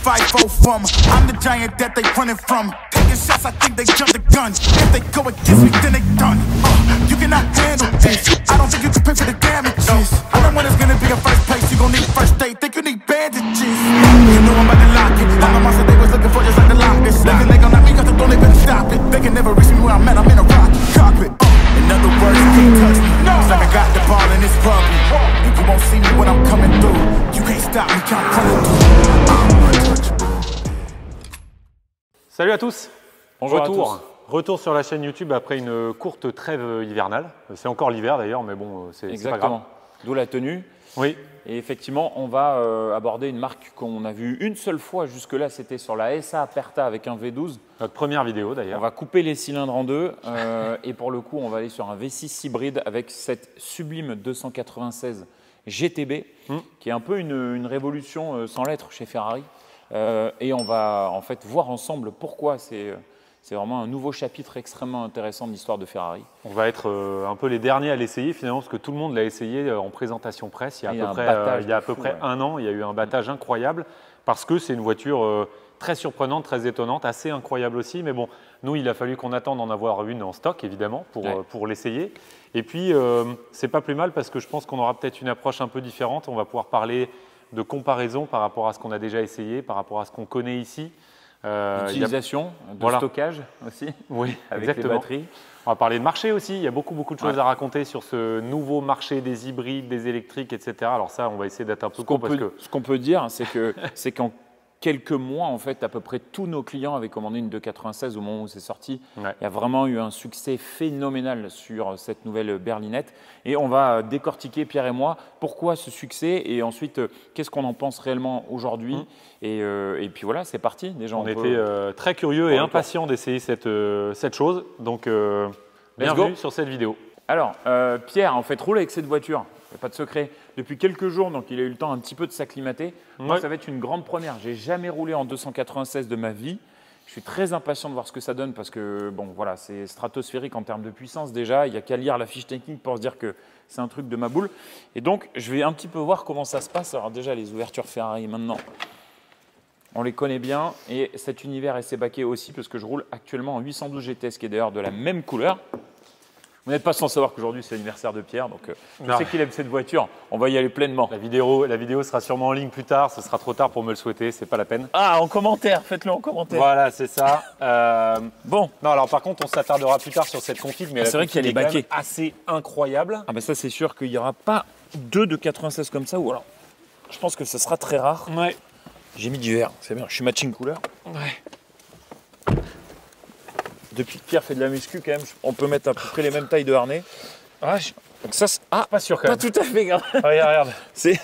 5-0 from. I'm the giant that they running from. Taking shots, I think they jump the gun. If they go against me, then they done. You cannot handle this. I don't think you can pay for the damages. I don't want it's gonna be a first place. You gon' need first aid. Think you need bandages. You know I'm about to lock it. All the monsters they was looking for just like the lock this. Thinking they gon' knock me off the throne, they better stop it. They can never reach me where I'm at. I'm in a rocket cockpit. In other words, you can't touch me. It's like I got the ball in this public. And you won't see me when I'm coming through. You can't stop me, can't running through. I'm untouchable. Salut à tous. Bonjour à tous. Retour sur la chaîne YouTube après une courte trêve hivernale. C'est encore l'hiver d'ailleurs, mais bon, c'est pas grave. D'où la tenue. Oui. Et effectivement, on va aborder une marque qu'on a vue une seule fois jusque-là, c'était sur la SA Aperta avec un V12. Notre première vidéo d'ailleurs. On va couper les cylindres en deux et pour le coup, on va aller sur un V6 hybride avec cette sublime 296 GTB qui est un peu une révolution sans lettres chez Ferrari. Et on va en fait voir ensemble pourquoi c'est vraiment un nouveau chapitre extrêmement intéressant de l'histoire de Ferrari. On va être un peu les derniers à l'essayer finalement parce que tout le monde l'a essayé en présentation presse il y a à peu près un an. Il y a eu un battage incroyable parce que c'est une voiture très surprenante, très étonnante, assez incroyable aussi. Mais bon, nous, il a fallu qu'on attende d'en avoir une en stock évidemment pour l'essayer. Et puis, c'est pas plus mal parce que je pense qu'on aura peut-être une approche un peu différente. On va pouvoir parler de comparaison par rapport à ce qu'on a déjà essayé, par rapport à ce qu'on connaît ici. Utilisation, stockage aussi, oui, avec exactement. les batteries. On va parler de marché aussi, il y a beaucoup de choses à raconter sur ce nouveau marché des hybrides, des électriques, etc. Alors ça, on va essayer d'être un peu court parce que… Ce qu'on peut dire, c'est qu'en quelques mois, en fait, à peu près tous nos clients avaient commandé une 296 au moment où c'est sorti. Ouais. Il y a vraiment eu un succès phénoménal sur cette nouvelle berlinette. Et on va décortiquer, Pierre et moi, pourquoi ce succès et ensuite, qu'est-ce qu'on en pense réellement aujourd'hui. Et puis voilà, c'est parti. Déjà, on était très curieux et impatients d'essayer cette chose. Donc, bienvenue sur cette vidéo. Alors, Pierre, en fait, roule avec cette voiture. Il n'y a pas de secret. Depuis quelques jours, donc il a eu le temps un petit peu de s'acclimater. Moi, ça va être une grande première. J'ai jamais roulé en 296 de ma vie. Je suis très impatient de voir ce que ça donne parce que bon, voilà, c'est stratosphérique en termes de puissance déjà. Il n'y a qu'à lire la fiche technique pour se dire que c'est un truc de ma boule. Et donc, je vais un petit peu voir comment ça se passe. Alors déjà, les ouvertures Ferrari maintenant, on les connaît bien. Et cet univers SC baquet aussi parce que je roule actuellement en 812 GTS qui est d'ailleurs de la même couleur. Vous n'êtes pas sans savoir qu'aujourd'hui, c'est l'anniversaire de Pierre, donc je sais qu'il aime cette voiture. On va y aller pleinement. La vidéo sera sûrement en ligne plus tard. Ce sera trop tard pour me le souhaiter, c'est pas la peine. Ah, en commentaire, faites-le en commentaire. Voilà, c'est ça. Bon. Non, alors par contre, on s'attardera plus tard sur cette config, mais c'est vrai qu'elle est baquée. Assez incroyable. Ah, ben ça, c'est sûr qu'il n'y aura pas deux de 96 comme ça, ou alors je pense que ce sera très rare. Ouais. J'ai mis du vert, c'est bien. Je suis matching couleur. Ouais. Depuis que Pierre fait de la muscu, quand même, on peut mettre à peu près les mêmes tailles de harnais. Ah, donc ça, pas sûr quand même. Pas tout à fait, gars. Regarde. C'est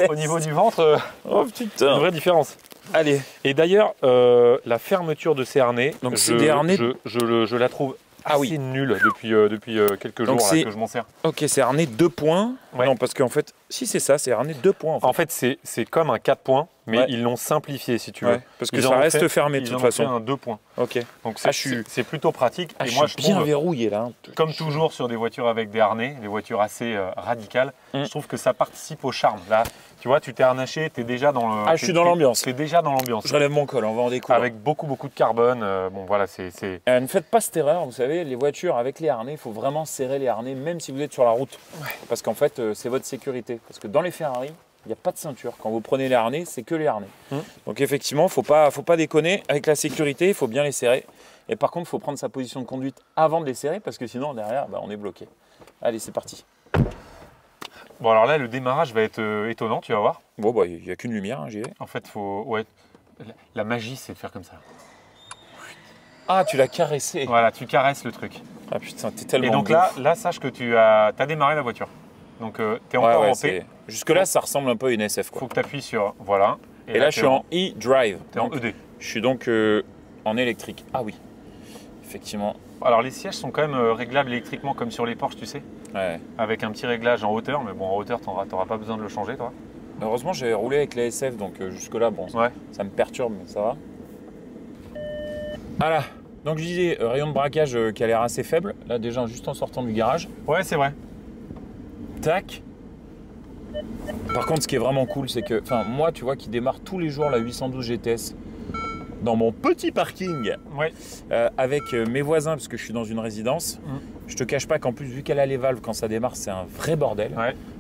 au niveau du ventre, oh putain. Une vraie différence. Allez. Et d'ailleurs, la fermeture de ces harnais, donc c'est des harnais. Je la trouve assez nulle depuis quelques jours là, que je m'en sers. Ok, c'est harnais 2 points. Ouais. Non, parce qu'en fait, si c'est ça, c'est harnais 2 points. En fait, c'est comme un 4 points, mais ils l'ont simplifié si tu veux. Ouais, parce que ça reste fermé de toute façon. Ils ont fait un 2 points. Ok. Donc c'est plutôt pratique. Et moi, je suis bien verrouillé là. Comme toujours sur des voitures avec des harnais, des voitures assez radicales, je trouve que ça participe au charme. Là, tu vois, tu t'es harnaché, tu es déjà dans le… Ah, je suis dans l'ambiance. Tu es déjà dans l'ambiance. Je relève mon col, on va en découvrir. Avec beaucoup de carbone. Bon, voilà, c'est… Ne faites pas cette erreur, vous savez, les voitures avec les harnais, il faut vraiment serrer les harnais, même si vous êtes sur la route. Ouais. Parce qu'en fait, c'est votre sécurité. Parce que dans les Ferrari, il n'y a pas de ceinture. Quand vous prenez les harnais, c'est que les harnais. Donc effectivement, il ne faut pas déconner. Avec la sécurité, il faut bien les serrer. Et par contre, il faut prendre sa position de conduite avant de les serrer parce que sinon, derrière, on est bloqué. Allez, c'est parti. Bon, alors là, le démarrage va être étonnant, tu vas voir. Bon, il n'y a qu'une lumière, j'y vais. En fait, la magie, c'est de faire comme ça. Ah, tu l'as caressé. Voilà, tu caresses le truc. Ah putain, t'es tellement… Et donc là, sache que tu as démarré la voiture. Donc, tu es encore en P. Jusque-là, ça ressemble un peu à une SF. Il faut que tu appuies sur… Voilà. Et là, je suis en e-drive. Tu es en ED. Je suis donc en électrique. Ah oui, effectivement. Alors, les sièges sont quand même réglables électriquement comme sur les Porsche, tu sais. Ouais. Avec un petit réglage en hauteur. Mais bon, en hauteur, tu n'auras pas besoin de le changer, toi. Heureusement, j'ai roulé avec la SF. Donc, jusque-là, bon, ça me perturbe, mais ça va. Voilà. Donc, je disais, rayon de braquage qui a l'air assez faible. Là, déjà, juste en sortant du garage. Ouais, c'est vrai. Tac. Par contre, ce qui est vraiment cool, c'est que, moi, tu vois, qui démarre tous les jours la 812 GTS dans mon petit parking avec mes voisins, parce que je suis dans une résidence. Je te cache pas qu'en plus, vu qu'elle a les valves, quand ça démarre, c'est un vrai bordel.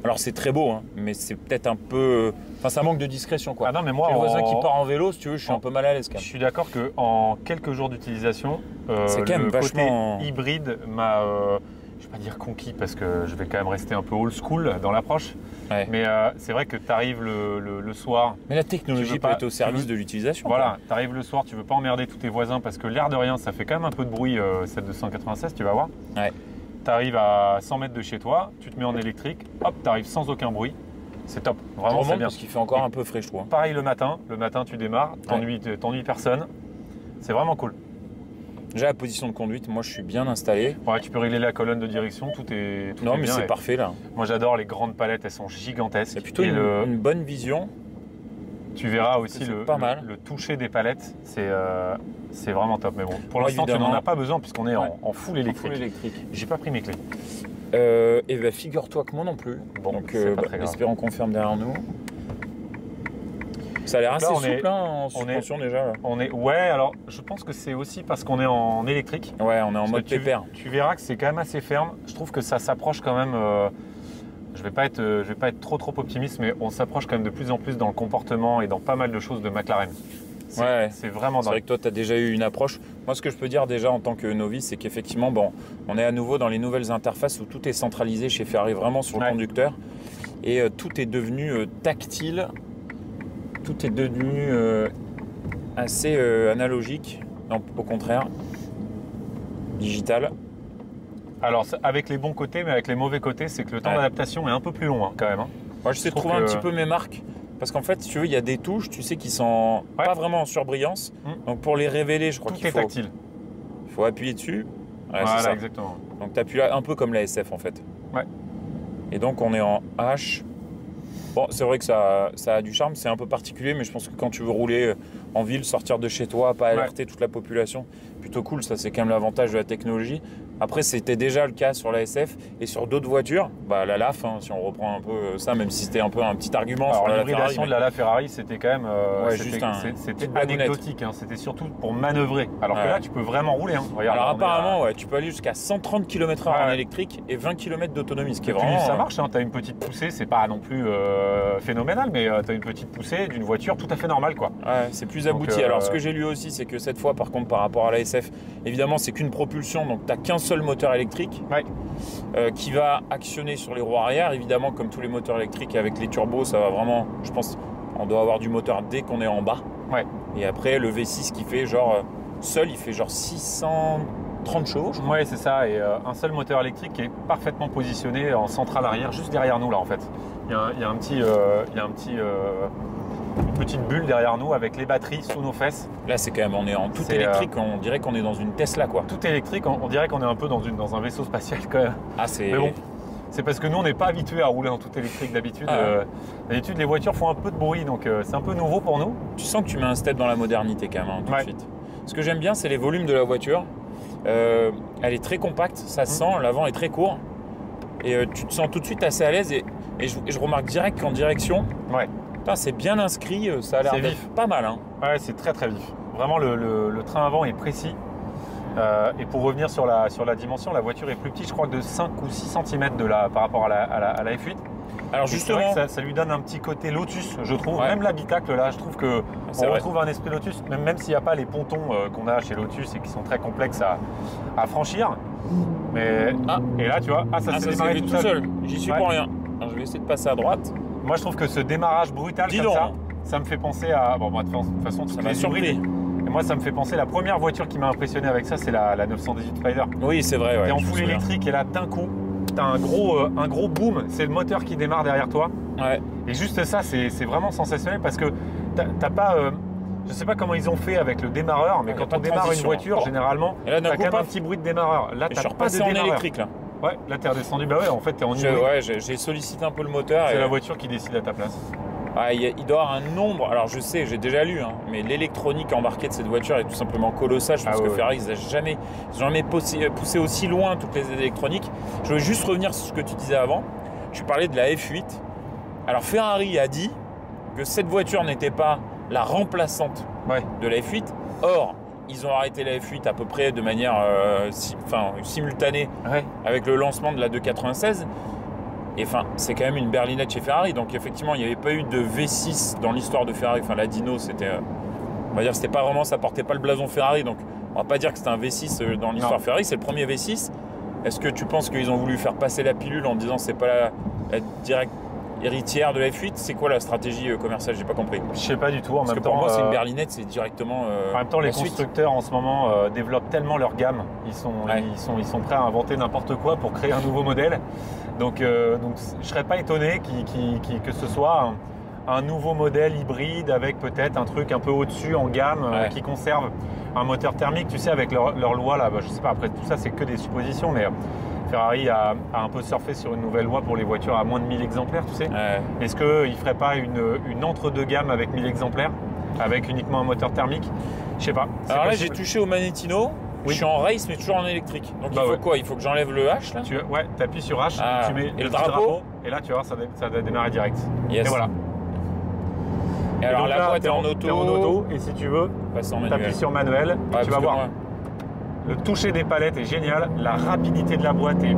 Alors c'est très beau, hein, mais c'est peut-être un peu... ça manque de discrétion, quoi. Ah non, mais moi, le voisin qui part en vélo, si tu veux, je suis un peu mal à l'aise quand même. Je suis d'accord qu'en quelques jours d'utilisation, c'est quand même vachement... côté hybride m'a... je ne vais pas dire conquis parce que je vais quand même rester un peu old school dans l'approche. Mais c'est vrai que tu arrives le soir. Mais la technologie peut être au service de l'utilisation. Voilà, tu arrives le soir, tu veux pas emmerder tous tes voisins parce que l'air de rien, ça fait quand même un peu de bruit cette 296, tu vas voir. Tu arrives à 100 mètres de chez toi, tu te mets en électrique, hop, tu arrives sans aucun bruit. C'est top, vraiment c'est bien. Parce qu'il fait encore un peu frais, je trouve. Pareil le matin tu démarres, t'ennuies personne. C'est vraiment cool. Déjà la position de conduite, moi je suis bien installé. Tu peux régler la colonne de direction, tout est non, mais bien. c'est parfait là. Moi j'adore les grandes palettes, elles sont gigantesques. C'est plutôt une bonne vision. Tu verras aussi le toucher des palettes, c'est vraiment top. Mais bon, pour l'instant tu n'en as pas besoin puisqu'on est en full électrique. J'ai pas pris mes clés. Et ben figure-toi que moi non plus. Bon, donc espérons qu'on ferme derrière nous. Ça a l'air assez souple en suspension déjà. Là. Alors je pense que c'est aussi parce qu'on est en électrique. Ouais, on est en mode pépère. Tu verras que c'est quand même assez ferme. Je trouve que ça s'approche quand même. Je vais pas être trop optimiste, mais on s'approche quand même de plus en plus dans le comportement et dans pas mal de choses de McLaren. C'est vraiment. C'est vrai que toi, tu as déjà eu une approche. Moi, ce que je peux dire déjà en tant que novice, c'est qu'effectivement, on est à nouveau dans les nouvelles interfaces où tout est centralisé chez Ferrari, vraiment sur le conducteur, et tout est devenu tactile. Tout est devenu assez analogique, non, au contraire, digital. Alors, avec les bons côtés, mais avec les mauvais côtés, c'est que le temps d'adaptation est un peu plus long quand même. Moi, j'essaie de trouver un petit peu mes marques, parce qu'en fait, si tu veux, il y a des touches, tu sais, qui sont pas vraiment en surbrillance. Donc, pour les révéler, je crois qu'il faut... tactile. Il faut appuyer dessus. Voilà, exactement. Donc, tu appuies là, un peu comme la SF, en fait. Et donc, on est en H. Bon, c'est vrai que ça a du charme, c'est un peu particulier, mais je pense que quand tu veux rouler en ville, sortir de chez toi, pas alerter toute la population, plutôt cool, ça c'est quand même l'avantage de la technologie. Après, c'était déjà le cas sur la SF et sur d'autres voitures, la LAF, si on reprend un peu ça, même si c'était un peu un petit argument. Alors, sur l'hybridation de la LAF Ferrari, c'était quand même c'était anecdotique, c'était surtout pour manœuvrer. Alors que là, tu peux vraiment rouler. Regarde, alors apparemment, tu peux aller jusqu'à 130 km/h en électrique et 20 km d'autonomie, ce qui est vraiment... Ça marche, tu as une petite poussée, c'est pas non plus phénoménal, mais tu as une petite poussée d'une voiture tout à fait normale, quoi. C'est plus abouti. Alors, ce que j'ai lu aussi, c'est que cette fois, par contre, par rapport à la SF, évidemment, c'est qu'une propulsion, donc tu n'as qu'un seul moteur électrique qui va actionner sur les roues arrière. Évidemment, comme tous les moteurs électriques, avec les turbos, ça va vraiment, je pense, on doit avoir du moteur dès qu'on est en bas. Et après, le V6 qui fait seul, il fait 630 chevaux, je crois. Ouais, c'est ça. Et un seul moteur électrique qui est parfaitement positionné en centrale arrière, juste derrière nous, là, en fait. Il y a une petite bulle derrière nous avec les batteries sous nos fesses. Là, c'est quand même, on est en tout électrique, on dirait qu'on est dans une Tesla, quoi. Tout électrique, on dirait qu'on est un peu dans un vaisseau spatial, quand même. Mais bon, c'est parce que nous, on n'est pas habitués à rouler en tout électrique d'habitude. D'habitude, les voitures font un peu de bruit, donc c'est un peu nouveau pour nous. Tu sens que tu mets un step dans la modernité, quand même, tout de suite. Ce que j'aime bien, c'est les volumes de la voiture. Elle est très compacte, ça se sent, l'avant est très court. Et tu te sens tout de suite assez à l'aise. Et je remarque direct qu'en direction, c'est bien inscrit, ça a l'air d'être pas mal. Ouais, c'est très très vif. Vraiment, le train avant est précis. Et pour revenir sur la dimension, la voiture est plus petite, je crois, de 5 ou 6 cm par rapport à la F8. Alors justement, ça lui donne un petit côté Lotus, je trouve. Même l'habitacle, là, je trouve qu'on retrouve un esprit Lotus, même s'il n'y a pas les pontons qu'on a chez Lotus et qui sont très complexes à franchir. Mais et là, tu vois, ça s'est démarré tout seul. J'y suis pour rien. Alors, je vais essayer de passer à droite. Moi, je trouve que ce démarrage brutal ça me fait penser à... Bon, moi, de toute façon, ça m'a surpris. Et moi, ça me fait penser, la première voiture qui m'a impressionné avec ça, c'est la 918 Spider. Oui, c'est vrai. T'es en full électrique et là, d'un coup, t'as un gros boom. C'est le moteur qui démarre derrière toi. Et juste ça, c'est vraiment sensationnel parce que t'as pas... je sais pas comment ils ont fait avec le démarreur, mais quand on démarre une voiture, généralement, t'as quand même un petit bruit de démarreur. Là, t'as pas de démarreur. En électrique, là. Ouais, là t'es redescendu, en fait t'es en hybride. J'ai sollicité un peu le moteur. C'est la voiture qui décide à ta place. Il doit y avoir un nombre, alors je sais, j'ai déjà lu, mais l'électronique embarquée de cette voiture est tout simplement colossale. Je pense que Ferrari, ils n'ont jamais poussé aussi loin toutes les électroniques. Je veux juste revenir sur ce que tu disais avant. Tu parlais de la F8. Alors Ferrari a dit que cette voiture n'était pas la remplaçante de la F8. Or, ils ont arrêté la F8 à peu près de manière simultanée avec le lancement de la 296. Et c'est quand même une berlinette chez Ferrari. Donc effectivement, il n'y avait pas eu de V6 dans l'histoire de Ferrari. Enfin, la Dino, c'était, on va dire, c'était pas vraiment, ça portait pas le blason Ferrari. Donc, on va pas dire que c'était un V6 dans l'histoire Ferrari. C'est le premier V6. Est-ce que tu penses qu'ils ont voulu faire passer la pilule en disant c'est pas la directe héritière de la F8? C'est quoi la stratégie commerciale? J'ai pas compris. Je sais pas du tout. Parce que pour moi, c'est une berlinette, c'est directement. En même temps, les constructeurs en ce moment développent tellement leur gamme. Ils sont prêts à inventer n'importe quoi pour créer un nouveau modèle. Donc je serais pas étonné que ce soit un nouveau modèle hybride avec peut-être un truc un peu au-dessus en gamme qui conserve un moteur thermique. Tu sais, avec leur loi là, je sais pas. Après tout ça, c'est que des suppositions, mais Ferrari a un peu surfé sur une nouvelle loi pour les voitures à moins de 1000 exemplaires, tu sais. Est-ce qu'ils ne feraient pas une entre-deux gamme avec 1000 exemplaires, avec uniquement un moteur thermique? Je sais pas. Alors là, j'ai touché au Manettino. Je suis en race, mais toujours en électrique. Donc il faut quoi? Il faut que j'enlève le H là? Tu appuies sur H, tu mets le drapeau. Et là, tu vas voir, ça va démarrer direct. Yes. Et voilà. Et alors la boîte est en auto. Et si tu veux, tu appuies sur manuel. Et tu vas voir. Le toucher des palettes est génial, la rapidité de la boîte est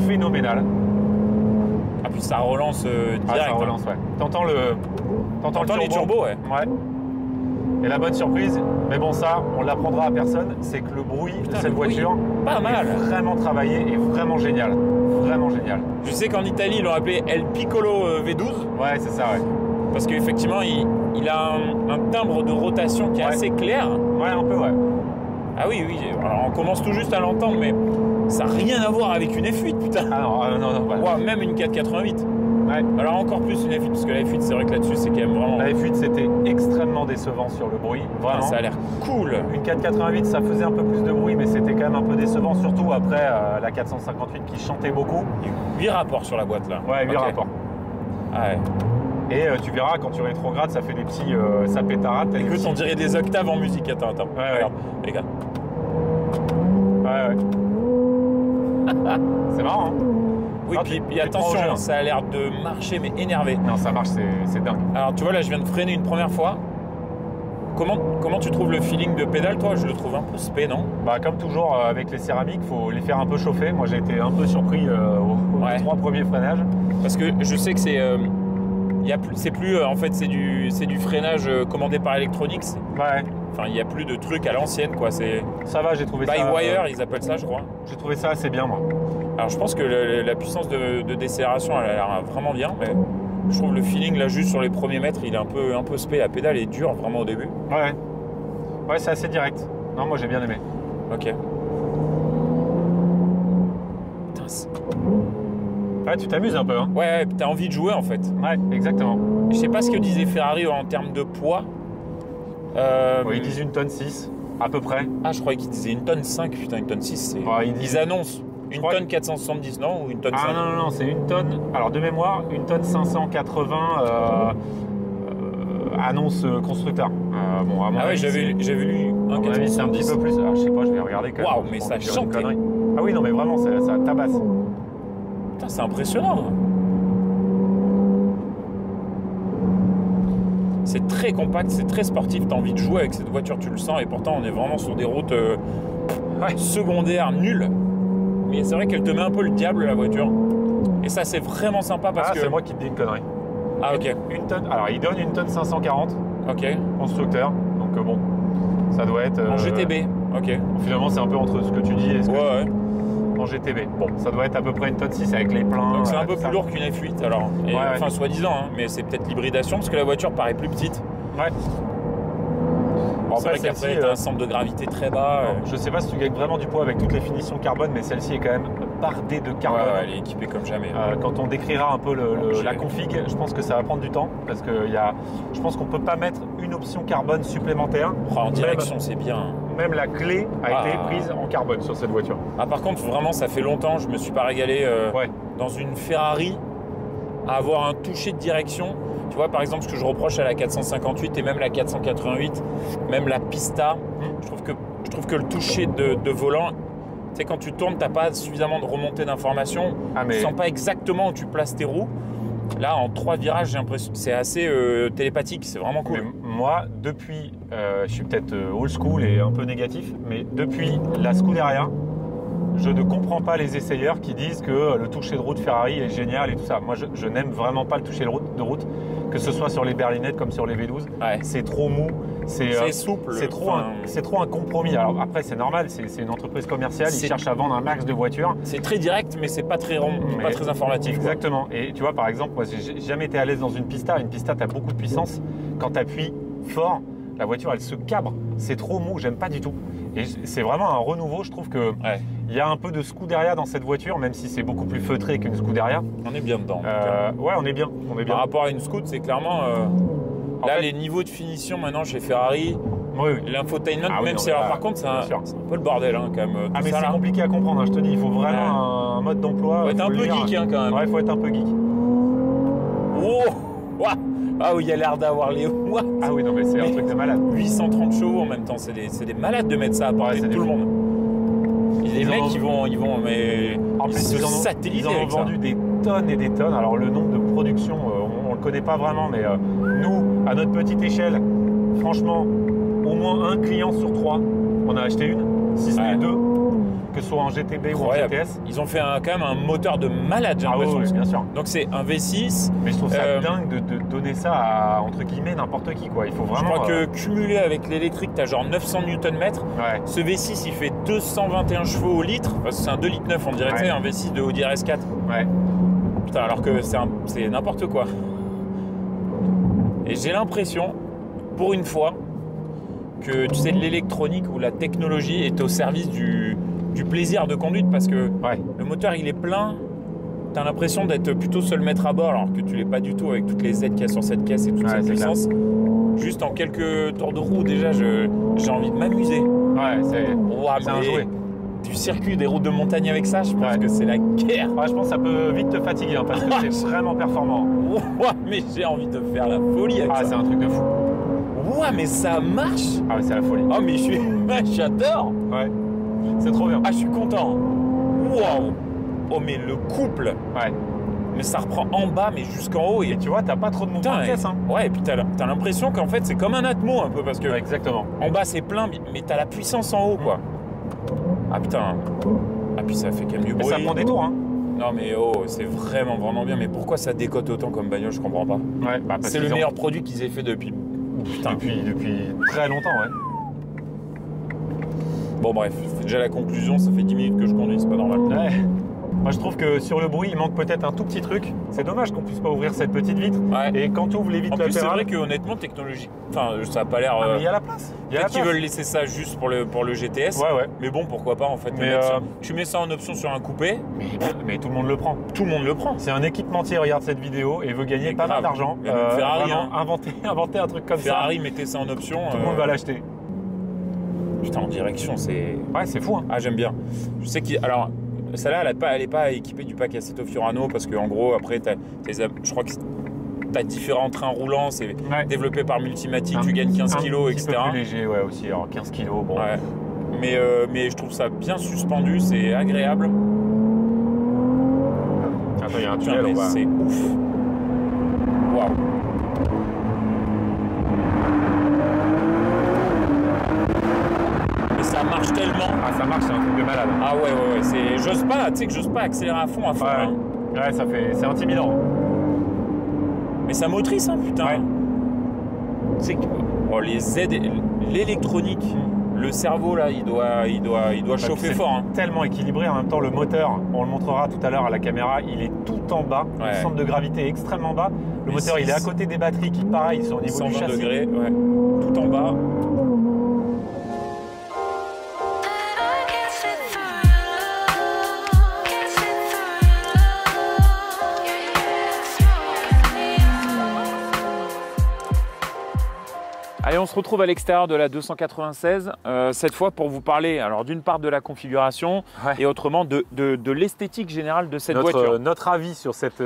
phénoménale. Ah puis ça relance direct. Ça relance, T'entends les turbos, ouais. Et la bonne surprise, mais bon ça, on l'apprendra à personne, c'est que le bruit de cette voiture est vraiment travaillé et vraiment génial. Vraiment génial. Je sais qu'en Italie, ils l'ont appelé El Piccolo V12. Ouais, c'est ça, Parce qu'effectivement, il a un timbre de rotation qui est assez clair. Ouais, un peu, Ah oui. Alors, on commence tout juste à l'entendre, mais ça n'a rien à voir avec une F8, putain. Ah non. Même une 488. Alors encore plus une F8, parce que la F8, c'est vrai que là-dessus, c'est quand même vraiment... La F8, c'était extrêmement décevant sur le bruit, vraiment. Ça a l'air cool. Une 488, ça faisait un peu plus de bruit, mais c'était quand même un peu décevant, surtout après la 458 qui chantait beaucoup. 8 rapports sur la boîte, là. Ouais, 8 rapports. Et tu verras, quand tu rétrogrades, ça fait des petits... ça pétarade. Écoute, on dirait des octaves en musique. Attends. Regarde, les gars. C'est marrant, hein? Oui, puis attention, ça a l'air de marcher, mais énervé. Non, ça marche, c'est dingue. Alors, tu vois, là, je viens de freiner une première fois. Comment tu trouves le feeling de pédale, toi? Je le trouve un peu spé, non? Comme toujours, avec les céramiques, il faut les faire un peu chauffer. Moi, j'ai été un peu surpris aux 3 premiers freinages. Parce que je sais que c'est plus en fait c'est du freinage commandé par Electronics. Enfin, il n'y a plus de trucs à l'ancienne, quoi. Ça va, j'ai trouvé ça. By wire, ils appellent ça, je crois. J'ai trouvé ça assez bien, moi. Alors, je pense que la puissance de décélération, elle a l'air vraiment bien. Mais je trouve le feeling là, juste sur les premiers mètres, il est un peu spé. La pédale est dure vraiment au début. Ouais, c'est assez direct. Non, moi j'ai bien aimé. Ok. Putain, tu t'amuses un peu, hein? Ouais, t'as envie de jouer en fait. Ouais, exactement. Je sais pas ce que disait Ferrari en termes de poids. Ils disent 1,6 tonne à peu près. Ah, je croyais qu'ils disaient 1,5 tonne. Putain, 1,6 tonne, c'est... Ils annoncent 1 tonne 470, non? Ou 1 tonne 5? Non, c'est 1 tonne. Alors, de mémoire, 1 tonne 580 annonce constructeur. J'avais lu un 470. C'est un petit peu plus. Je sais pas, je vais regarder quand même. Waouh, mais ça chante. Ah oui, non, mais vraiment, ça tabasse. Putain, c'est impressionnant. C'est très compact, c'est très sportif, tu as envie de jouer avec cette voiture, tu le sens, et pourtant on est vraiment sur des routes secondaires nulles. Mais c'est vrai qu'elle te met un peu le diable, la voiture. Et ça, c'est vraiment sympa parce que... c'est moi qui te dis une connerie. Ah, ok. 1 tonne, alors il donne 1 tonne 540. Ok. Constructeur, donc bon, ça doit être... En GTB, ok. Finalement, c'est un peu entre ce que tu dis et ce que ouais. En GTB. Bon, ça doit être à peu près 1 tonne 6 avec les pleins. Donc c'est un peu plus lourd qu'une F8 alors. Enfin, soi-disant, hein, mais c'est peut-être l'hybridation parce que la voiture paraît plus petite. Ouais. Bon, c'est vrai qu'après, t'as un centre de gravité très bas. Je sais pas si tu gagnes vraiment du poids avec toutes les finitions carbone, mais celle-ci est quand même bardée de carbone. Ouais, elle est équipée comme jamais. Quand on décrira un peu la config, je pense que ça va prendre du temps parce que je pense qu'on peut pas mettre une option carbone supplémentaire. En direction, c'est bien. Même la clé a été prise en carbone sur cette voiture. Par contre, vraiment, ça fait longtemps, je me suis pas régalé dans une Ferrari à avoir un toucher de direction. Tu vois, par exemple, ce que je reproche à la 458 et même la 488, même la Pista, je trouve que le toucher de volant, tu sais, quand tu tournes, tu n'as pas suffisamment de remontée d'informations. Tu ne sens pas exactement où tu places tes roues. Là, en 3 virages, j'ai l'impression que c'est assez télépathique, c'est vraiment cool. Mais moi, depuis, je suis peut-être old school et un peu négatif, mais depuis la Scuderia, je ne comprends pas les essayeurs qui disent que le toucher de route Ferrari est génial et tout ça. Moi, je n'aime vraiment pas le toucher de route, que ce soit sur les berlinettes comme sur les V12. Ouais. C'est trop mou, c'est souple. C'est trop un compromis. Alors après, c'est normal, c'est une entreprise commerciale, ils cherchent à vendre un max de voitures. C'est très direct, mais c'est pas très rond, pas très informatif. Exactement. Quoi. Et tu vois, par exemple, moi, j'ai jamais été à l'aise dans une pista. Une pista, tu as beaucoup de puissance. Quand tu appuies fort, la voiture, elle se cabre. C'est trop mou, j'aime pas du tout. Et c'est vraiment un renouveau. Je trouve que il y a un peu de Scuderia dans cette voiture, même si c'est beaucoup plus feutré qu'une Scuderia. On est bien dedans. Ouais, on est bien. Par rapport à une Scoot, c'est clairement... là, les niveaux de finition maintenant chez Ferrari, l'infotainment, même si alors par contre c'est un peu le bordel hein, quand même. Mais c'est compliqué à comprendre, hein, je te dis, il faut vraiment un mode d'emploi. Faut être un peu geek hein, quand même. Ouais, il faut être un peu geek. Oh ah oui, il y a l'air d'avoir les watts. Ah oui, non mais c'est un truc de malade. 830 chevaux en même temps, c'est des malades de mettre ça à portée de tout le monde. Il y a des mecs qui vont mais en plus ils satellisent. Ils ont vendu des tonnes et des tonnes. Alors le nombre de production, on le connaît pas vraiment, mais nous, à notre petite échelle, franchement, au moins un client sur 3, on a acheté une, si ce n'est 2, que ce soit en GTB ou en GTS. Ils ont fait quand même un moteur de malade, j'ai l'impression. Oui, bien sûr. Donc c'est un V6. Mais je trouve ça dingue de donner ça à, entre guillemets, n'importe qui, quoi. Il faut vraiment... Je crois que cumulé avec l'électrique, tu as genre 900 Nm. Ouais. Ce V6, il fait 221 chevaux au litre. Parce que c'est un 2,9 litres, on dirait, un V6 de Audi RS4. Ouais. Putain, alors que c'est n'importe quoi. Et j'ai l'impression, pour une fois, que tu sais, l'électronique ou la technologie est au service du plaisir de conduite parce que le moteur il est plein, tu as l'impression d'être plutôt seul maître à bord alors que tu l'es pas du tout avec toutes les aides qu'il y a sur cette caisse et toute cette puissance. Juste en quelques tours de roue déjà j'ai envie de m'amuser. Ouais, c'est un jouet. Du circuit, des routes de montagne avec ça, je pense que c'est la guerre. Ouais, je pense que ça peut vite te fatiguer hein, parce que c'est vraiment performant. Mais j'ai envie de faire la folie avec ça. C'est un truc de fou. Ouais, mais ça marche. Ah ouais, c'est la folie. Oh mais j'adore. Ouais. C'est trop bien. Ah, je suis content. Waouh. Oh mais le couple. Ouais. Mais ça reprend en bas, mais jusqu'en haut. Et tu vois, t'as pas trop de mouvement de caisse. Hein. Ouais, et puis t'as l'impression qu'en fait, c'est comme un Atmo un peu parce que. Exactement. En bas, c'est plein, mais t'as la puissance en haut, quoi. Ah putain. Ah puis ça fait quand même du bruit. Ça prend des tours, hein. Non mais c'est vraiment bien. Mais pourquoi ça décote autant comme bagnole, je comprends pas. Ouais, c'est le meilleur produit qu'ils aient fait depuis. Putain. Depuis très longtemps, ouais. Bon bref, déjà la conclusion, ça fait 10 minutes que je conduis, c'est pas normal. Ouais. Moi je trouve que sur le bruit, il manque peut-être un tout petit truc. C'est dommage qu'on puisse pas ouvrir cette petite vitre. Ouais. Et quand tu ouvres les vitres latérales... c'est vrai que honnêtement, technologique, enfin ça a pas l'air... mais il y a la place. Peut-être qu'ils veulent laisser ça juste pour le GTS. Ouais. Mais bon, pourquoi pas en fait. Mais tu mets ça en option sur un coupé. Mais tout le monde le prend. Tout le monde le prend. C'est un équipementier, regarde cette vidéo et veut gagner pas mal d'argent. Ferrari, inventer un truc comme Ferrari, mettez ça en option. Tout le monde va l'acheter. Putain, en direction, c'est... Ouais, c'est fou. Hein. Ah, j'aime bien. Je sais alors, celle-là, elle n'est pas équipée du pack Assetto Fiorano parce qu'en gros, après, je crois que tu as différents trains roulants, c'est développé par Multimatic, tu gagnes 15 kilos, etc. Un petit peu plus léger, ouais, aussi. Alors, 15 kilos, bon. Ouais. Mais je trouve ça bien suspendu, c'est agréable. Attends, il y a un tunnel, c'est ouf. Waouh. Ça marche tellement. Ah, ça marche, c'est un truc de malade. Ah ouais. J'ose pas, tu sais que j'ose pas accélérer à fond. Ouais, hein. Ouais, c'est intimidant. Mais ça motrice, hein, putain. Ouais. Tu sais que les aides, l'électronique, le cerveau là, il doit chauffer fort. Hein. Tellement équilibré. En même temps, le moteur, on le montrera tout à l'heure à la caméra, il est tout en bas. Le centre de gravité est extrêmement bas. Le moteur, il est à côté des batteries qui, pareil, sont au niveau du châssis. 120 degrés, tout en bas. Allez, on se retrouve à l'extérieur de la 296, cette fois pour vous parler alors d'une part de la configuration et autrement de l'esthétique générale de cette voiture. Notre avis sur cette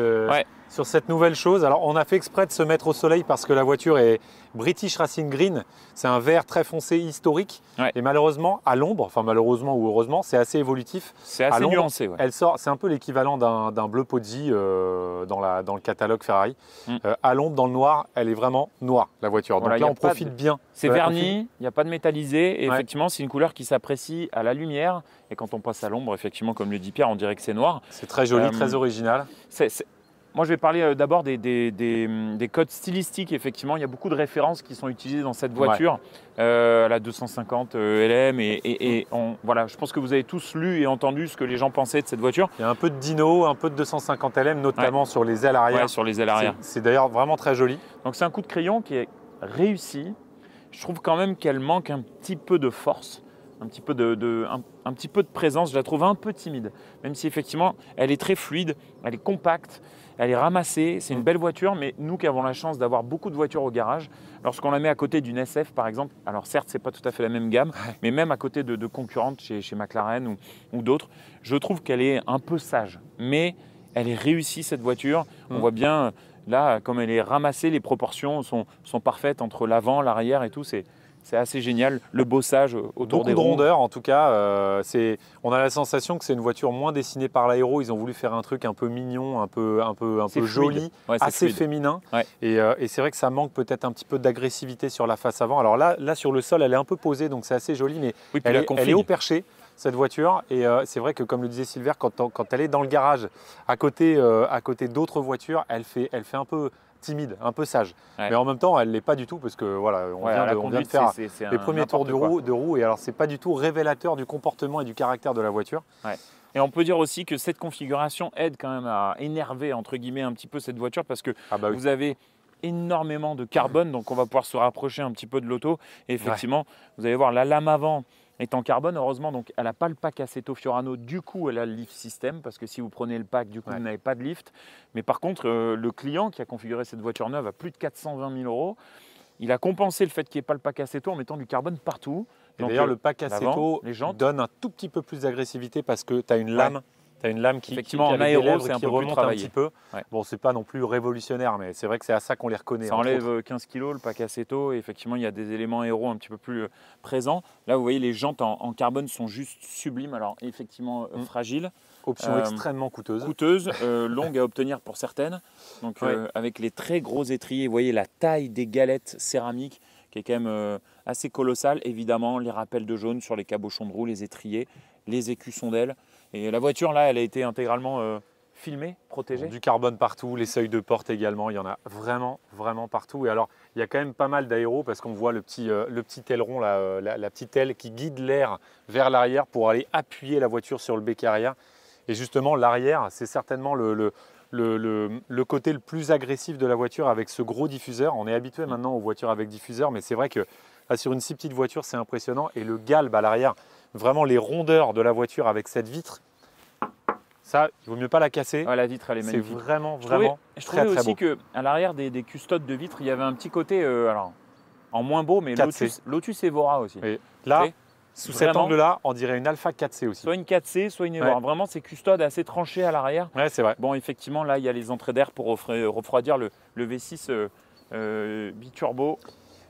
sur cette nouvelle chose. Alors, on a fait exprès de se mettre au soleil parce que la voiture est British Racing Green. C'est un vert très foncé historique. Ouais. Et malheureusement, à l'ombre, enfin malheureusement ou heureusement, c'est assez évolutif. C'est assez nuancé. Ouais. Elle sort, c'est un peu l'équivalent d'un bleu Pozzi dans le catalogue Ferrari. À l'ombre, dans le noir, elle est vraiment noire, la voiture. Voilà, donc là, on profite bien. C'est verni, il n'y a pas de métallisé. Et effectivement, c'est une couleur qui s'apprécie à la lumière. Et quand on passe à l'ombre, effectivement, comme le dit Pierre, on dirait que c'est noir. C'est très joli, très original. Moi, je vais parler d'abord des codes stylistiques. Effectivement, il y a beaucoup de références qui sont utilisées dans cette voiture, la 250 LM. Voilà, je pense que vous avez tous lu et entendu ce que les gens pensaient de cette voiture. Il y a un peu de dyno, un peu de 250 LM, notamment sur les ailes arrière. Ouais, sur les ailes arrière. C'est d'ailleurs vraiment très joli. Donc, c'est un coup de crayon qui est réussi. Je trouve quand même qu'elle manque un petit peu de force. Un petit peu de présence, je la trouve un peu timide, même si effectivement elle est très fluide, elle est compacte, elle est ramassée, c'est une belle voiture, mais nous qui avons la chance d'avoir beaucoup de voitures au garage, lorsqu'on la met à côté d'une SF par exemple, alors certes c'est pas tout à fait la même gamme, mais même à côté de concurrentes chez McLaren ou d'autres, je trouve qu'elle est un peu sage, mais elle est réussie cette voiture, on voit bien là comme elle est ramassée, les proportions sont parfaites entre l'avant, l'arrière et tout, c'est assez génial, le bossage autour des roues. Beaucoup de rondeur en tout cas. On a la sensation que c'est une voiture moins dessinée par l'aéro. Ils ont voulu faire un truc un peu mignon, un peu joli, assez féminin. Ouais. Et c'est vrai que ça manque peut-être un petit peu d'agressivité sur la face avant. Alors là, sur le sol, elle est un peu posée, donc c'est assez joli, mais elle est haut perché, cette voiture. Et c'est vrai que, comme le disait Silver, quand elle est dans le garage, à côté d'autres voitures, elle fait un peu timide, un peu sage. Ouais. Mais en même temps, elle ne l'est pas du tout parce que voilà, on vient de faire les premiers tours de roue et alors c'est pas du tout révélateur du comportement et du caractère de la voiture. Ouais. Et on peut dire aussi que cette configuration aide quand même à énerver entre guillemets un petit peu cette voiture parce que vous avez énormément de carbone, donc on va pouvoir se rapprocher un petit peu de l'auto. Et effectivement, vous allez voir la lame avant est en carbone, heureusement, donc elle n'a pas le pack Assetto Fiorano, du coup elle a le lift system, parce que si vous prenez le pack, du coup vous n'avez pas de lift. Mais par contre, le client qui a configuré cette voiture neuve à plus de 420 000 €, il a compensé le fait qu'il n'y ait pas le pack Assetto en mettant du carbone partout. D'ailleurs, le pack Assetto donne un tout petit peu plus d'agressivité parce que tu as une lame. Tu as une lame qui en aéro, c'est un peu remonte un petit peu. Ouais. Bon, c'est pas non plus révolutionnaire, mais c'est vrai que c'est à ça qu'on les reconnaît. Ça enlève 15 kg le pack Assetto et effectivement, il y a des éléments aéro un petit peu plus présents. Là, vous voyez, les jantes en carbone sont juste sublimes. Alors, effectivement, fragiles. Option extrêmement coûteuse. Longue à obtenir pour certaines. Donc, avec les très gros étriers, vous voyez la taille des galettes céramiques qui est quand même assez colossale. Évidemment, les rappels de jaune sur les cabochons de roue, les étriers, les écussons d'aile. Et la voiture, là, elle a été intégralement filmée, protégée. Du carbone partout, les seuils de porte également, il y en a vraiment, vraiment partout. Et alors, il y a quand même pas mal d'aéro parce qu'on voit le petit aileron, la petite aile qui guide l'air vers l'arrière pour aller appuyer la voiture sur le béquet arrière. Et justement, l'arrière, c'est certainement le côté le plus agressif de la voiture avec ce gros diffuseur. On est habitué maintenant aux voitures avec diffuseur, mais c'est vrai que là, sur une si petite voiture, c'est impressionnant. Et le galbe à l'arrière, vraiment les rondeurs de la voiture avec cette vitre, ça, il vaut mieux pas la casser. Ouais, la vitre, elle est magnifique. C'est vraiment je trouvais très aussi beau. qu'à l'arrière des custodes de vitres, il y avait un petit côté, alors, en moins beau, mais Lotus Evora aussi. Et là, sous cet angle-là, on dirait une Alpha 4C aussi. Soit une 4C, soit une Evora. Vraiment, c'est custode assez tranché à l'arrière. Ouais, c'est vrai. Bon, effectivement, là, il y a les entrées d'air pour refroidir le V6 biturbo.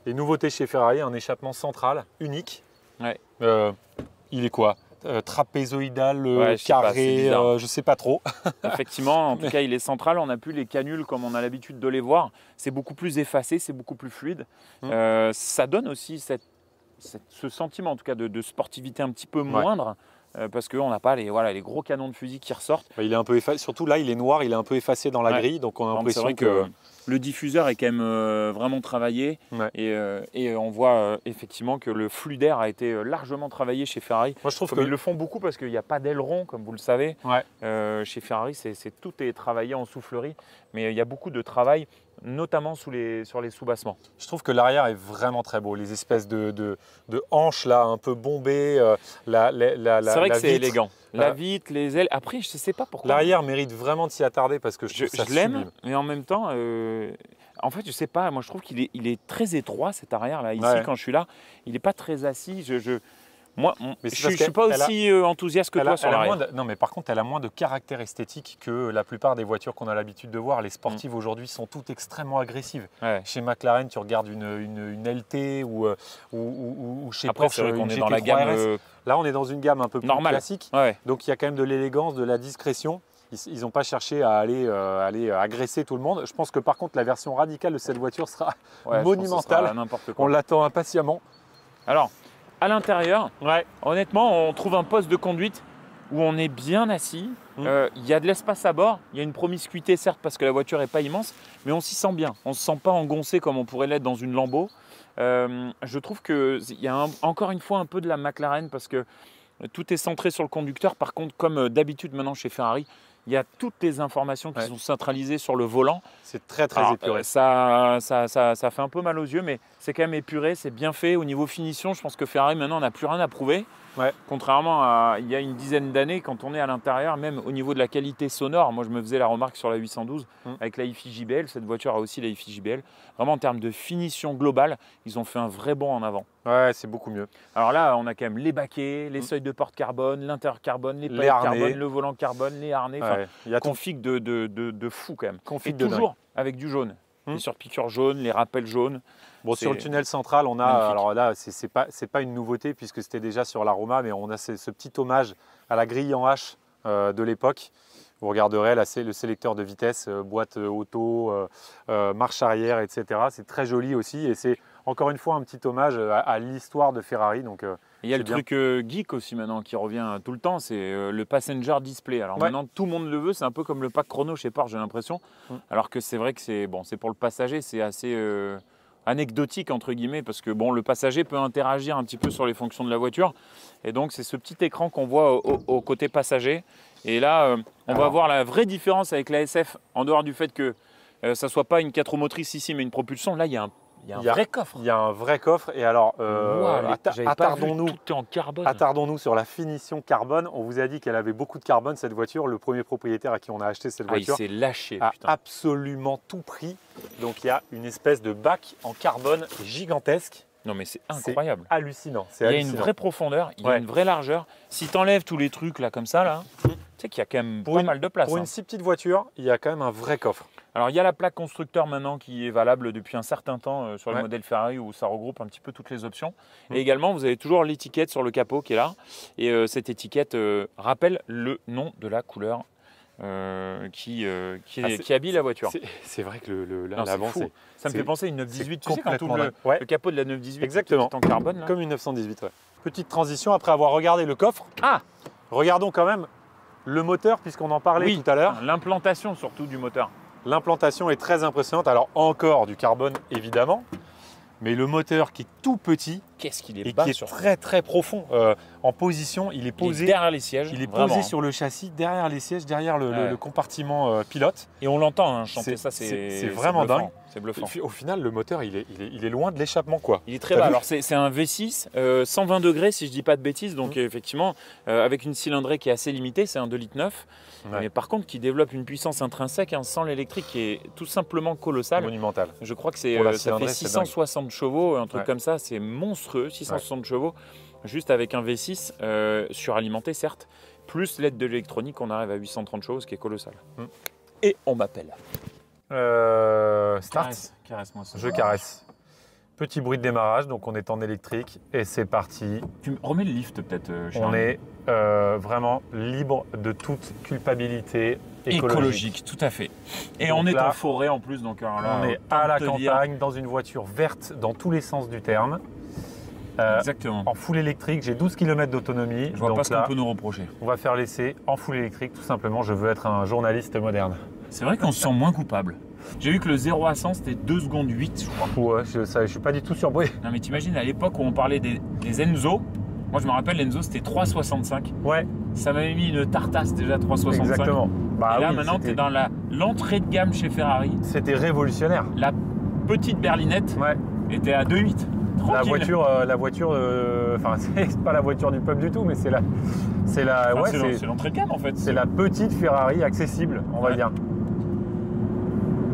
Et nouveauté chez Ferrari, un échappement central unique. Ouais. Il est quoi trapézoïdal, carré, je sais pas trop. Effectivement, en tout cas, il est central. On n'a plus les canules comme on a l'habitude de les voir. C'est beaucoup plus effacé, c'est beaucoup plus fluide. Ça donne aussi ce sentiment, en tout cas, de sportivité un petit peu moindre. Parce qu'on n'a pas les gros canons de fusil qui ressortent. Il est un peu effacé, surtout là il est noir, il est un peu effacé dans la grille, donc on a l'impression que le diffuseur est quand même vraiment travaillé et on voit effectivement que le flux d'air a été largement travaillé chez Ferrari. Moi je trouve qu'ils le font beaucoup parce qu'il n'y a pas d'aileron comme vous le savez. Chez Ferrari tout est travaillé en soufflerie, mais il y a beaucoup de travail, notamment sur les sous-bassements. Je trouve que l'arrière est vraiment très beau, les espèces de hanches là un peu bombées, c'est vrai que c'est élégant. La vitre, les ailes, après je ne sais pas pourquoi. L'arrière mérite vraiment de s'y attarder parce que je l'aime, mais en même temps, en fait je ne sais pas, moi je trouve qu'il est très étroit cet arrière là, ici quand je suis là, il n'est pas très assis. Moi, je ne suis pas aussi enthousiaste que toi sur l'arrière. Non, mais par contre, elle a moins de caractère esthétique que la plupart des voitures qu'on a l'habitude de voir. Les sportives aujourd'hui sont toutes extrêmement agressives. Ouais. Chez McLaren, tu regardes une LT ou chez Porsche, on est dans la gamme RS. Là, on est dans une gamme un peu plus classique. Ouais. Donc, il y a quand même de l'élégance, de la discrétion. Ils n'ont pas cherché à aller agresser tout le monde. Je pense que par contre, la version radicale de cette voiture sera monumentale. On l'attend impatiemment. Alors, à l'intérieur, honnêtement, on trouve un poste de conduite où on est bien assis. Il y a de l'espace à bord. Il y a une promiscuité, certes, parce que la voiture n'est pas immense, mais on s'y sent bien. On ne se sent pas engoncé comme on pourrait l'être dans une Lambo. Je trouve qu'il y a encore une fois un peu de la McLaren parce que tout est centré sur le conducteur. Par contre, comme d'habitude maintenant chez Ferrari, il y a toutes les informations qui sont centralisées sur le volant. C'est très épuré. Ça fait un peu mal aux yeux, mais c'est quand même épuré, c'est bien fait. Au niveau finition, je pense que Ferrari maintenant n'a plus rien à prouver. Ouais. Contrairement à il y a une dizaine d'années, quand on est à l'intérieur, même au niveau de la qualité sonore, moi je me faisais la remarque sur la 812 avec la hi-fi JBL, cette voiture a aussi la hi-fi JBL. Vraiment en termes de finition globale, ils ont fait un vrai bond en avant. Ouais, c'est beaucoup mieux. Alors là, on a quand même les baquets, les seuils de porte carbone, l'intérieur carbone, les palettes carbone, le volant carbone, les harnais. Il y a config de fou quand même. Config et toujours avec du jaune. Les surpiqûres jaunes, les rappels jaunes. Bon, sur le tunnel central, on a, magnifique. Alors là, c'est pas une nouveauté puisque c'était déjà sur l'Aroma, mais on a ce petit hommage à la grille en H de l'époque. Vous regarderez là, c'est le sélecteur de vitesse, boîte auto, marche arrière, etc. C'est très joli aussi et c'est encore une fois un petit hommage à l'histoire de Ferrari. Donc, il y a le truc geek aussi maintenant qui revient tout le temps, c'est le passenger display. Alors maintenant tout le monde le veut, c'est un peu comme le pack chrono chez Porsche, j'ai l'impression. Alors que c'est vrai que c'est pour le passager, c'est assez anecdotique entre guillemets parce que le passager peut interagir un petit peu sur les fonctions de la voiture. Et donc c'est ce petit écran qu'on voit au côté passager. Et là, on va voir la vraie différence avec la SF en dehors du fait que ça ne soit pas une 4 roues motrices ici, mais une propulsion. Là, il y a un vrai coffre. Il y a un vrai coffre. Et alors, attardons-nous sur la finition carbone. On vous a dit qu'elle avait beaucoup de carbone, cette voiture. Le premier propriétaire à qui on a acheté cette voiture il s'est lâché, a absolument tout pris. Donc, il y a une espèce de bac en carbone gigantesque. Non mais c'est incroyable. C'est hallucinant. Il y a une vraie profondeur, il y a une vraie largeur. Si tu enlèves tous les trucs là comme ça, là, tu sais qu'il y a quand même pas mal de place. Pour une si petite voiture, il y a quand même un vrai coffre. Alors il y a la plaque constructeur maintenant qui est valable depuis un certain temps sur le modèle Ferrari où ça regroupe un petit peu toutes les options. Et également vous avez toujours l'étiquette sur le capot qui est là. Et cette étiquette rappelle le nom de la couleur qui habille la voiture. C'est vrai que l'avant, ça me fait penser à une 918. Tu sais quand on ouvre le capot de la 918, exactement, en carbone là. Comme une 918. Petite transition après avoir regardé le coffre. Regardons quand même le moteur puisqu'on en parlait tout à l'heure. L'implantation surtout du moteur. L'implantation est très impressionnante. Alors encore du carbone évidemment, mais le moteur qui est tout petit, qu'est-ce qu'il est et bas qui est très profond en position. Il est posé derrière les sièges. Il est posé sur le châssis, derrière les sièges, derrière le compartiment pilote. Et on l'entend chanter ça, c'est vraiment dingue. C'est bluffant. Au final, le moteur, il est loin de l'échappement, quoi. Il est très bas. Alors c'est un V6, 120 degrés si je dis pas de bêtises. Donc effectivement, avec une cylindrée qui est assez limitée, c'est un 2,9 litres. Mais par contre, qui développe une puissance intrinsèque sans l'électrique qui est tout simplement colossale. Monumental. Je crois que ça fait 660 chevaux, un truc comme ça. C'est monstrueux, 660 chevaux. Juste avec un V6 suralimenté, certes, plus l'aide de l'électronique, on arrive à 830 chevaux, ce qui est colossal. Et on m'appelle. Start. Caresse-moi ça. Je caresse. Petit bruit de démarrage, donc on est en électrique et c'est parti. Tu remets le lift peut-être, On est vraiment libre de toute culpabilité écologique. Tout à fait. Et donc on est en forêt en plus, donc alors là, on est à la campagne, dans une voiture verte dans tous les sens du terme. Exactement. En full électrique, j'ai 12 km d'autonomie. Je vois pas ce qu'on peut nous reprocher. On va faire l'essai en full électrique, tout simplement. Je veux être un journaliste moderne. C'est vrai qu'on se sent moins coupable. J'ai vu que le 0 à 100 c'était 2 secondes 8, je crois. Ouais, je suis pas du tout surpris. Non mais t'imagines à l'époque où on parlait des Enzo, moi je me rappelle l'Enzo c'était 3,65. Ouais. Ça m'avait mis une tartasse déjà 3,65. Exactement. Et là maintenant t'es dans l'entrée de gamme chez Ferrari. C'était révolutionnaire. La petite berlinette était à 2,8. La voiture, enfin c'est pas la voiture du peuple du tout, mais c'est l'entrée de gamme en fait. C'est la petite Ferrari accessible, on va dire.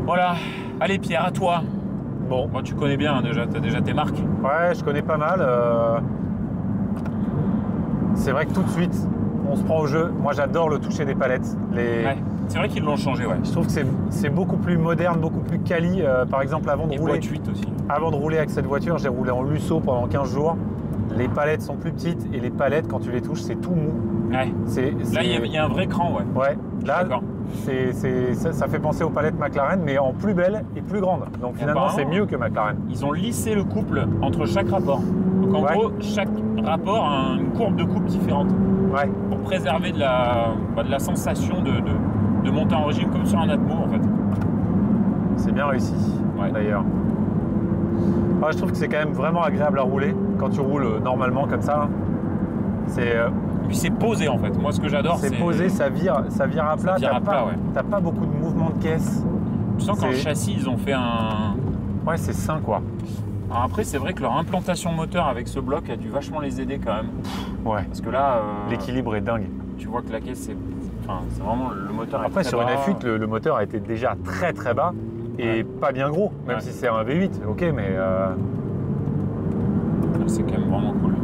Voilà, allez Pierre, à toi. Bon. Moi tu connais bien déjà, tu as déjà tes marques. Ouais, je connais pas mal. c'est vrai que tout de suite, on se prend au jeu. Moi, j'adore le toucher des palettes. Ouais. C'est vrai qu'ils l'ont changé, ouais. Je trouve que c'est beaucoup plus moderne, beaucoup plus quali. Par exemple, avant de rouler... boîte 8 aussi. Avant de rouler avec cette voiture, j'ai roulé en Lusso pendant 15 jours. Les palettes sont plus petites et les palettes, quand tu les touches, c'est tout mou. Ouais. Là, il y a un vrai cran, ouais. Ouais. Là, ça fait penser aux palettes McLaren, mais en plus belle et plus grande. Donc finalement, c'est mieux que McLaren. Ils ont lissé le couple entre chaque rapport. Donc en gros, chaque rapport a une courbe de coupe différente. Ouais. Pour préserver de la sensation de monter en régime comme sur un Atmo, en fait. C'est bien réussi, d'ailleurs. Ah, je trouve que c'est quand même vraiment agréable à rouler quand tu roules normalement comme ça. Et puis c'est posé en fait. Moi ce que j'adore c'est posé, ça vire à plat. T'as pas beaucoup de mouvement de caisse. Tu sens qu'en châssis ils ont fait un... Ouais, c'est sain quoi. Alors après c'est vrai que leur implantation moteur avec ce bloc a dû vachement les aider quand même. Ouais. Parce que là... l'équilibre est dingue. Tu vois que la caisse c'est vraiment le moteur. Après sur une F8 le moteur a été déjà très très bas. Et pas bien gros, même si c'est un V8, ok, mais... C'est quand même vraiment cool.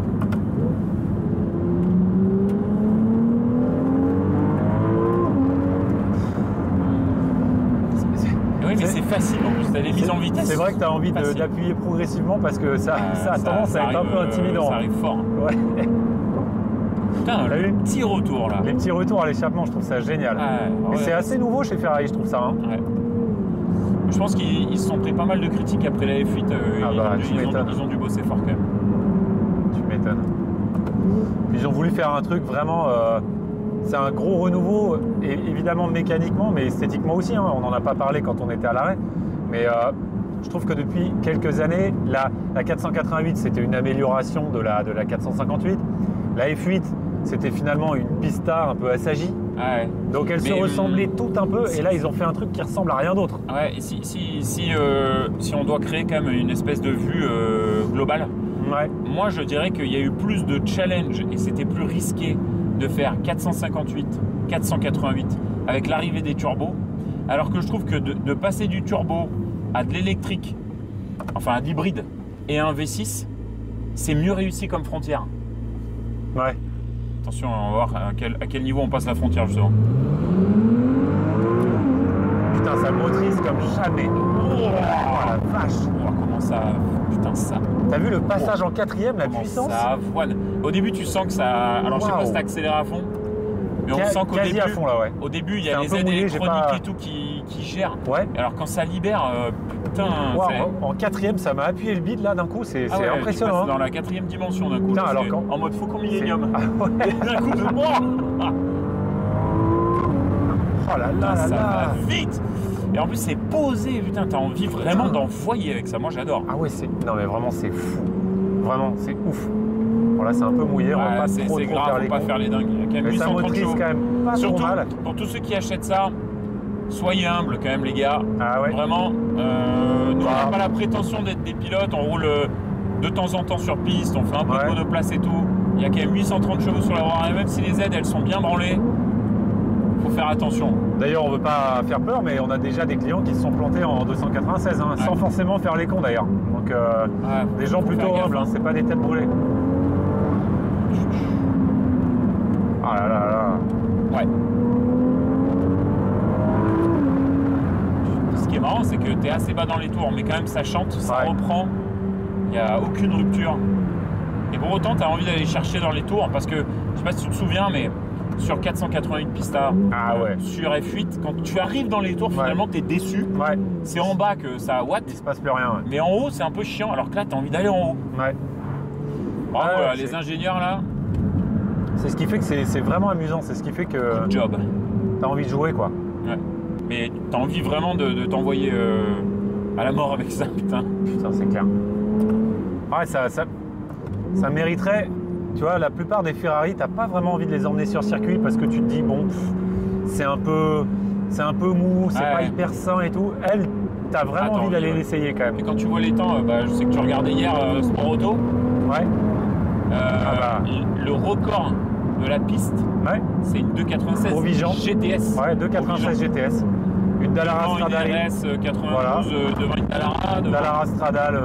Oui, mais c'est facile en plus, t'as les mises en vitesse. C'est vrai que t'as envie d'appuyer progressivement parce que ça a tendance à être un peu intimidant. Ça arrive fort. Ouais. Putain, les petits retours là. Les petits retours à l'échappement, je trouve ça génial. Mais c'est assez nouveau chez Ferrari, je trouve ça. Hein. Ouais. Je pense qu'ils se sont pris pas mal de critiques après la F8. Ils ont dû bosser fort quand même. Tu m'étonnes. Ils ont voulu faire un truc vraiment... c'est un gros renouveau, évidemment mécaniquement, mais esthétiquement aussi. Hein. On n'en a pas parlé quand on était à l'arrêt. Mais je trouve que depuis quelques années, la 488, c'était une amélioration de la 458. La F8, c'était finalement une pista un peu assagie. Ouais. Donc elles se ressemblaient toutes un peu, et là ils ont fait un truc qui ressemble à rien d'autre. Ouais, et si on doit créer quand même une espèce de vue globale, moi je dirais qu'il y a eu plus de challenge et c'était plus risqué de faire 458, 488 avec l'arrivée des turbos, alors que je trouve que de passer du turbo à de l'électrique, enfin à l'hybride et à un V6, c'est mieux réussi comme frontière. Ouais. Attention, on va voir à quel niveau on passe la frontière justement. Putain, ça motrice comme jamais. Oh la vache. Oh, comment ça... Putain, ça... T'as vu le passage en quatrième, la puissance? Ça avoine. Au début, tu sens que ça... Alors, je sais pas si t'accélères à fond, mais on sent qu'au début... à fond, là, au début, il y a les aides électroniques et tout qui gèrent. Ouais. Et alors, quand ça libère... putain... En quatrième, ça m'a appuyé le bide, là, d'un coup. C'est impressionnant. Dans la quatrième dimension, d'un coup. Putain, alors en mode Faucon Millenium. Ah ouais. D'un coup, oh là là là ça là. va vite. Et en plus, c'est posé, putain, t'as envie vraiment d'envoyer avec ça. Moi, j'adore. Ah ouais, non mais vraiment, c'est fou. Vraiment, c'est ouf. Bon là, c'est un peu mouillé, on va pas trop grave, faut pas faire les dingues. Il y a quand même mais 830 ça motrice chevaux. quand même pas Surtout, trop mal. pour tous ceux qui achètent ça, soyez humbles quand même, les gars. Ah ouais. Vraiment, nous, on n'a pas la prétention d'être des pilotes. On roule de temps en temps sur piste, on fait un peu de monoplace et tout. Il y a quand même 830 chevaux sur la voie. Et même si les aides, elles sont bien branlées, faut faire attention. D'ailleurs, on veut pas faire peur, mais on a déjà des clients qui se sont plantés en 296, hein, sans forcément faire les cons d'ailleurs. Donc, des gens plutôt humbles, hein, c'est pas des têtes brûlées. Ah là là là. Ouais. Ce qui est marrant, c'est que tu es assez bas dans les tours, mais quand même ça chante, ça reprend. Il n'y a aucune rupture. Et pour autant, tu as envie d'aller chercher dans les tours, parce que, je sais pas si tu te souviens, mais sur 488 Pista, sur F8, quand tu arrives dans les tours, finalement, tu es déçu. Ouais. C'est en bas que ça watt. Il se passe plus rien. Ouais. Mais en haut, c'est un peu chiant, alors que là, tu as envie d'aller en haut. Ouais. Bravo, les ingénieurs, là. C'est ce qui fait que c'est vraiment amusant. C'est ce qui fait que good job. Tu as envie de jouer, quoi. Ouais. Mais tu as envie vraiment de t'envoyer à la mort avec ça, putain. Putain, c'est clair. Ouais, ça mériterait... Tu vois, la plupart des Ferrari, t'as pas vraiment envie de les emmener sur circuit parce que tu te dis, bon, c'est un peu mou, c'est pas hyper sain et tout. Elle, t'as vraiment envie d'aller l'essayer quand même. Et quand tu vois les temps, je sais que tu regardais hier Sport Auto. Ouais. Le record de la piste, c'est une 296 GTS. Ouais, 296 GTS. Une Dallara Stradale. Une RS 92 devant une Dallara. Dallara Stradale,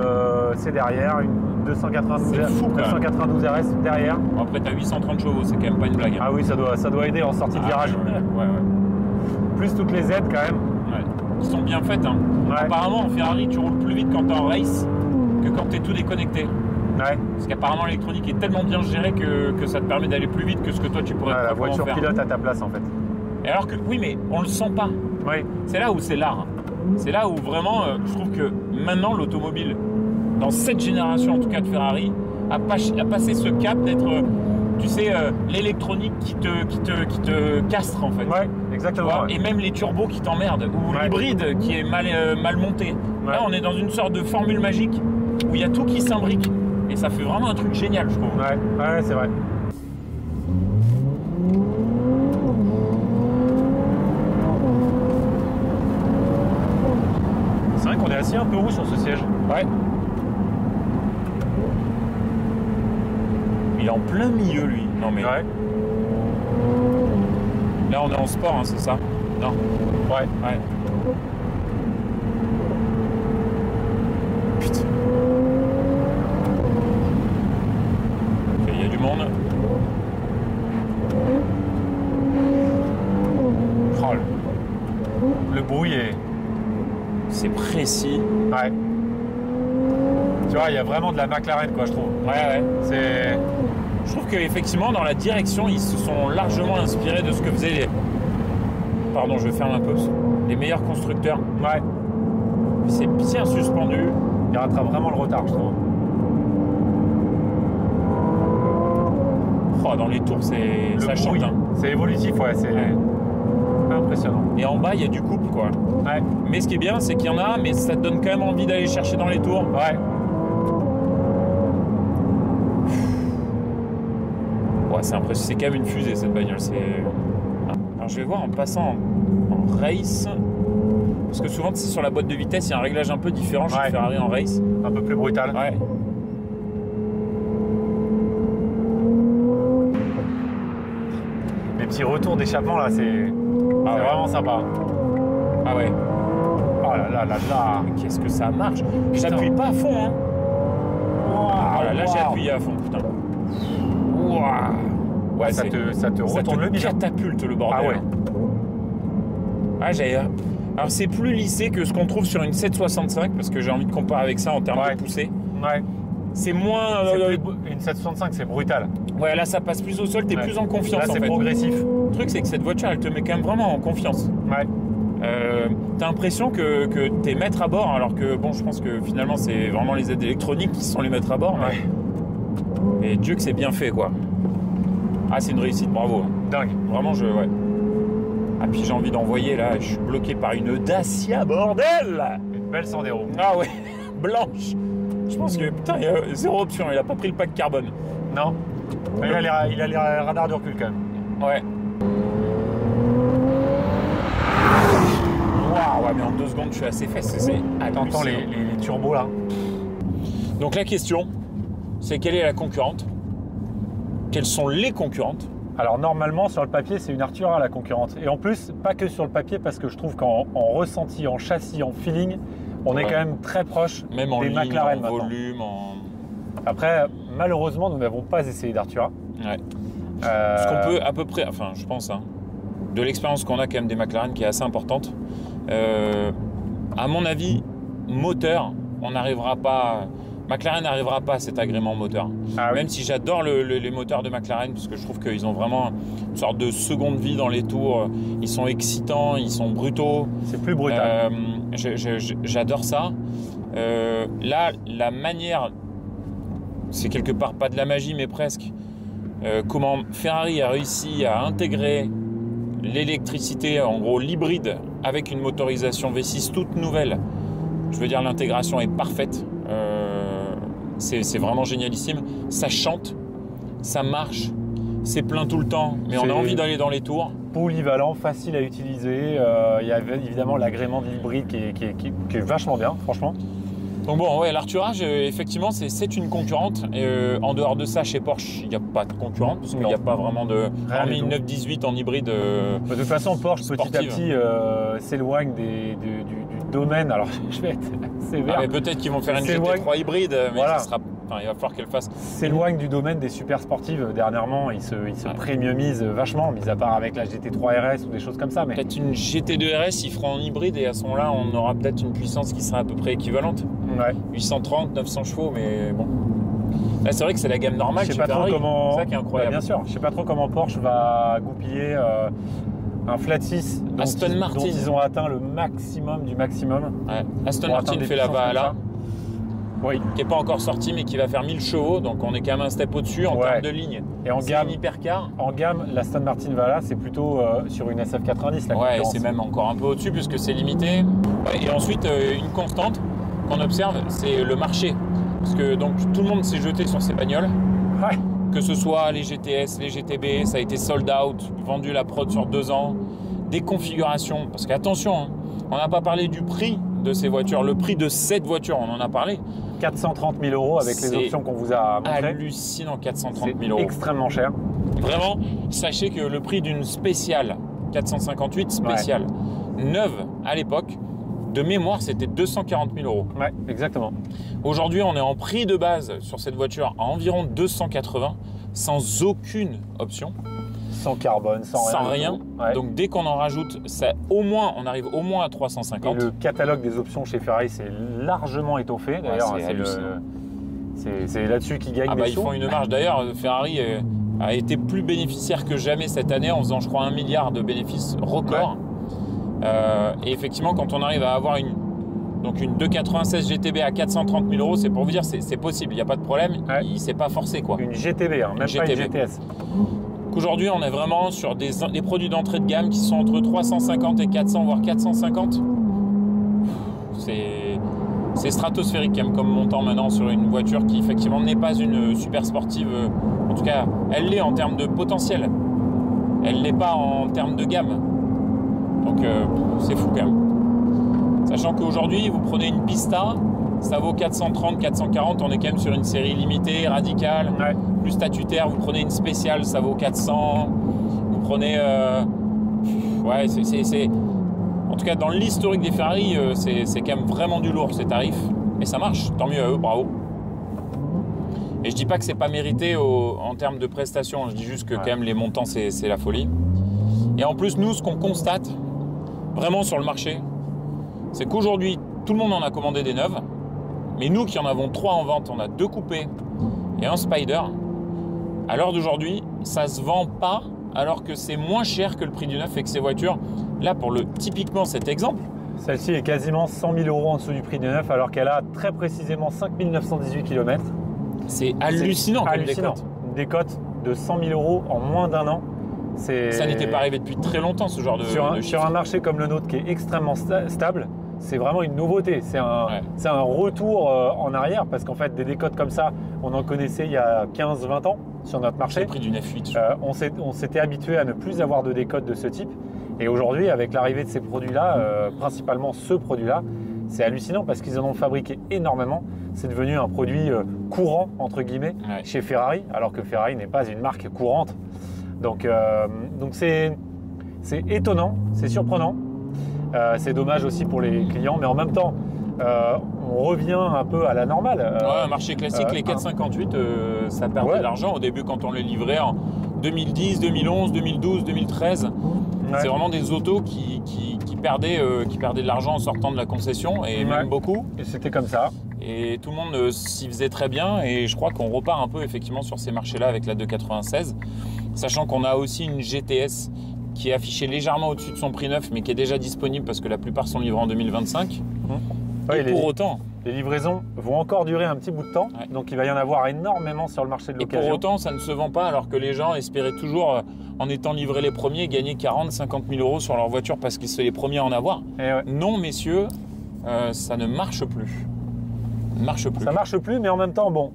c'est derrière. 292 RS derrière. Bon, après, tu as 830 chevaux, c'est quand même pas une blague. Ah oui, ça doit aider en sortie de virage. Ouais. Plus toutes les aides quand même. Ouais. Qui sont bien faites. Hein. Ouais. Apparemment, en Ferrari, tu roules plus vite quand tu es en race que quand tu es tout déconnecté. Ouais. Parce qu'apparemment, l'électronique est tellement bien gérée que ça te permet d'aller plus vite que ce que toi, tu pourrais la voiture faire. Pilote à ta place, en fait. Et alors que, oui, mais on le sent pas. Oui. C'est là où c'est l'art. C'est là où vraiment, je trouve que maintenant, l'automobile, dans cette génération en tout cas de Ferrari, a passé ce cap d'être, tu sais, l'électronique qui te castre en fait. Ouais, exactement. Ouais. Et même les turbos qui t'emmerdent, ou l'hybride qui est mal monté. Ouais. Là, on est dans une sorte de formule magique où il y a tout qui s'imbrique. Et ça fait vraiment un truc génial, je trouve. Ouais, c'est vrai. C'est vrai qu'on est assis un peu haut sur ce siège. Ouais. Il est en plein milieu, lui. Non mais. Ouais. Là, on est en sport, hein, c'est ça? Non. Ouais. Putain. Ok, il y a du monde. Oh, le bruit est. C'est précis. Ouais. Tu vois, il y a vraiment de la McLaren, quoi, je trouve. Ouais. C'est. Je trouve qu'effectivement, dans la direction, ils se sont largement inspirés de ce que faisaient les... Pardon, je ferme un peu. Les meilleurs constructeurs. Ouais. C'est bien suspendu. Il rattrape vraiment le retard, je trouve. Oh, dans les tours, ça chante. Hein. C'est évolutif, ouais. C'est impressionnant. Et en bas, il y a du couple, quoi. Ouais. Mais ce qui est bien, c'est qu'il y en a, mais ça te donne quand même envie d'aller chercher dans les tours. Ouais. C'est impressionnant, c'est quand même une fusée cette bagnole. Alors je vais voir en passant en race, parce que souvent sur la boîte de vitesse il y a un réglage un peu différent chez Ferrari en race. Un peu plus brutal. Ouais. Les petits retours d'échappement là, c'est vraiment sympa. Ah ouais. Oh là. Qu'est-ce que ça marche. J'appuie pas à fond, hein. Wow, là j'ai appuyé à fond, putain. Ouais, ça te retourne le bide. Catapulte le bordel. Ah ouais. Alors c'est plus lissé que ce qu'on trouve sur une 765 parce que j'ai envie de comparer avec ça en termes de poussée. Ouais. C'est moins. Une 765, c'est brutal. Ouais, là ça passe plus au sol, t'es plus en confiance. Là c'est progressif. Le truc c'est que cette voiture elle te met quand même vraiment en confiance. Ouais. T'as l'impression que t'es maître à bord alors que bon je pense que finalement c'est vraiment les aides électroniques qui sont les maîtres à bord. Ouais. Et Dieu que c'est bien fait quoi. Ah c'est une réussite, bravo. Dingue. Vraiment ouais. Ah puis j'ai envie d'envoyer là, je suis bloqué par une Dacia, bordel. Une belle Sandero. Ah ouais, blanche. Je pense que putain, il y a zéro option, il a pas pris le pack carbone. Non. Mais il a les radars de recul quand même. Ouais. Waouh, ouais, mais en 2 secondes je suis assez fesse. T'entends les turbos là. Donc la question, c'est quelle est la concurrente? Quelles sont les concurrentes? Alors normalement sur le papier c'est une Artura la concurrente. Et en plus pas que sur le papier parce que je trouve qu'en ressenti, en châssis, en feeling, on est quand même très proche même en des ligne, McLaren en volume, Après malheureusement nous n'avons pas essayé d'Artura. Ouais. Ce qu'on peut à peu près, enfin je pense, hein, de l'expérience qu'on a quand même des McLaren qui est assez importante. À mon avis, moteur, on n'arrivera pas. McLaren n'arrivera pas à cet agrément moteur. Même si j'adore les moteurs de McLaren, parce que je trouve qu'ils ont vraiment une sorte de seconde vie dans les tours. Ils sont excitants, ils sont brutaux. C'est plus brutal. J'adore ça. Là, la manière, c'est quelque part pas de la magie, mais presque. Comment Ferrari a réussi à intégrer l'électricité, en gros l'hybride, avec une motorisation V6 toute nouvelle. Je veux dire, l'intégration est parfaite. C'est vraiment génialissime. Ça chante, ça marche, c'est plein tout le temps, mais on a envie d'aller dans les tours. Polyvalent, facile à utiliser. Il y a évidemment l'agrément de l'hybride qui est vachement bien, franchement. Donc bon, ouais, l'Artura, effectivement, c'est une concurrente. En dehors de ça, chez Porsche, il n'y a pas de concurrente, parce qu'il n'y a pas vraiment de... Hormis une 918 en hybride de toute façon, Porsche, sportive. Petit à petit, s'éloigne du domaine. Alors, je vais être sévère. Mais peut-être qu'ils vont faire une GT3 hybride, mais ça sera Enfin, il va falloir qu'elle fasse. S'éloigne du domaine des super sportives dernièrement. Il se premiumise vachement, mis à part avec la GT3 RS ou des choses comme ça. Mais... Peut-être une GT2 RS, il fera en hybride et à ce moment-là, on aura peut-être une puissance qui sera à peu près équivalente. Ouais. 830, 900 chevaux, mais bon. Là, c'est vrai que c'est la gamme normale. Je sais pas trop comment. C'est ça qui est incroyable. Bien sûr. Je sais pas trop comment Porsche va goupiller un flat 6 dont ils ont atteint le maximum du maximum. Ouais. Aston Martin fait la Valhalla. Oui. Qui n'est pas encore sorti mais qui va faire 1000 chevaux, donc on est quand même un step au-dessus en termes de ligne. Et en gamme, hypercar. En gamme, l'Aston Martin Valhalla, c'est plutôt sur une SF90. Ouais, c'est même encore un peu au-dessus puisque c'est limité. Ouais, et ensuite, une constante qu'on observe, c'est le marché. Parce que donc, tout le monde s'est jeté sur ces bagnoles. Ouais. Que ce soit les GTS, les GTB, ça a été sold out, vendu la prod sur 2 ans. Des configurations, parce qu'attention, hein, on n'a pas parlé du prix de ces voitures. Le prix de cette voiture, on en a parlé. 430 000 € avec les options qu'on vous a montrées. Hallucinant, 430 000 €. C'est extrêmement cher. Vraiment, sachez que le prix d'une spéciale 458 spéciale neuve à l'époque, de mémoire, c'était 240 000 €. Ouais, exactement. Aujourd'hui, on est en prix de base sur cette voiture à environ 280, sans aucune option. Sans carbone, sans rien. Ouais. Donc dès qu'on en rajoute, ça, on arrive au moins à 350. Et le catalogue des options chez Ferrari s'est largement étoffé. D'ailleurs, c'est là-dessus qu'ils gagnent des sous. Ils font une marge. D'ailleurs, Ferrari a été plus bénéficiaire que jamais cette année en faisant, je crois, 1 milliard de bénéfices record. Ouais. Et effectivement, quand on arrive à avoir une 296 GTB à 430 000 €, c'est pour vous dire, c'est possible. Il n'y a pas de problème. Ouais. Il ne s'est pas forcé, quoi. Une GTB, hein, même pas une GTS. Aujourd'hui, on est vraiment sur des produits d'entrée de gamme qui sont entre 350 et 400, voire 450. C'est stratosphérique quand même comme montant maintenant sur une voiture qui effectivement n'est pas une super sportive. En tout cas, elle l'est en termes de potentiel. Elle ne l'est pas en termes de gamme. Donc c'est fou quand même. Sachant qu'aujourd'hui, vous prenez une Pista, ça vaut 430, 440, on est quand même sur une série limitée, radicale, plus statutaire. Vous prenez une spéciale, ça vaut 400. Vous prenez... En tout cas, dans l'historique des Ferrari, c'est quand même vraiment du lourd, ces tarifs. Et ça marche, tant mieux à eux, bravo. Et je dis pas que c'est pas mérité en termes de prestations, je dis juste que quand même les montants, c'est la folie. Et en plus, nous, ce qu'on constate, vraiment sur le marché, c'est qu'aujourd'hui, tout le monde en a commandé des neuves. Mais nous qui en avons 3 en vente, on a 2 coupés et un Spider. À l'heure d'aujourd'hui, ça ne se vend pas alors que c'est moins cher que le prix du neuf et que ces voitures, là typiquement cet exemple. Celle-ci est quasiment 100 000 € en dessous du prix du neuf alors qu'elle a très précisément 5 918 km. C'est hallucinant comme décote. Une décote de 100 000 € en moins d'1 an. Ça n'était pas arrivé depuis très longtemps ce genre de sur un marché comme le nôtre qui est extrêmement stable. C'est vraiment une nouveauté, c'est un retour en arrière parce qu'en fait des décotes comme ça, on en connaissait il y a 15-20 ans sur notre marché. C'est le prix d'une F8. On s'était habitué à ne plus avoir de décotes de ce type et aujourd'hui avec l'arrivée de ces produits-là, principalement ce produit-là, c'est hallucinant parce qu'ils en ont fabriqué énormément. C'est devenu un produit courant entre guillemets chez Ferrari alors que Ferrari n'est pas une marque courante. Donc c'est étonnant, c'est surprenant. C'est dommage aussi pour les clients, mais en même temps, on revient un peu à la normale. Un marché classique, les 458, ça perdait de l'argent au début quand on les livrait en 2010, 2011, 2012, 2013. C'est vraiment des autos qui perdaient de l'argent en sortant de la concession, et même beaucoup. Et c'était comme ça. Et tout le monde s'y faisait très bien, et je crois qu'on repart un peu effectivement sur ces marchés-là avec la 296, sachant qu'on a aussi une GTS qui est affiché légèrement au-dessus de son prix neuf, mais qui est déjà disponible parce que la plupart sont livrés en 2025. Et pour autant... Les livraisons vont encore durer un petit bout de temps, donc il va y en avoir énormément sur le marché de l'occasion. Et pour autant, ça ne se vend pas, alors que les gens espéraient toujours, en étant livrés les premiers, gagner 40-50 000 € sur leur voiture parce qu'ils sont les premiers à en avoir. Non, messieurs, ça ne marche plus. Ça marche plus, mais en même temps, bon,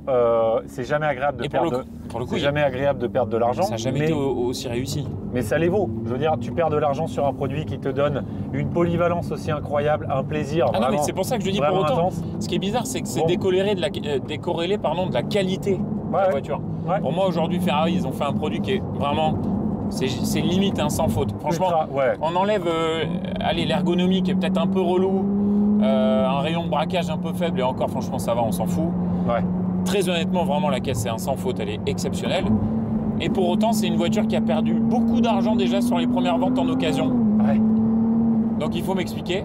c'est jamais agréable de perdre. Pour le coup, c'est jamais agréable de perdre de l'argent. Ça n'a jamais été aussi réussi. Mais ça les vaut. Je veux dire, tu perds de l'argent sur un produit qui te donne une polyvalence aussi incroyable, un plaisir. Ah non, mais c'est pour ça que je dis pour autant. Intense. Ce qui est bizarre, c'est que c'est décorrélé de la qualité de la voiture. Pour moi, aujourd'hui, Ferrari, ils ont fait un produit qui est vraiment. C'est limite, sans faute. Franchement, on enlève l'ergonomie qui est peut-être un peu relou. Un rayon de braquage un peu faible et encore franchement ça va, on s'en fout. Très honnêtement, vraiment, la caisse, c'est un sans faute, elle est exceptionnelle. Et pour autant, c'est une voiture qui a perdu beaucoup d'argent déjà sur les premières ventes en occasion. Ouais. Donc il faut m'expliquer.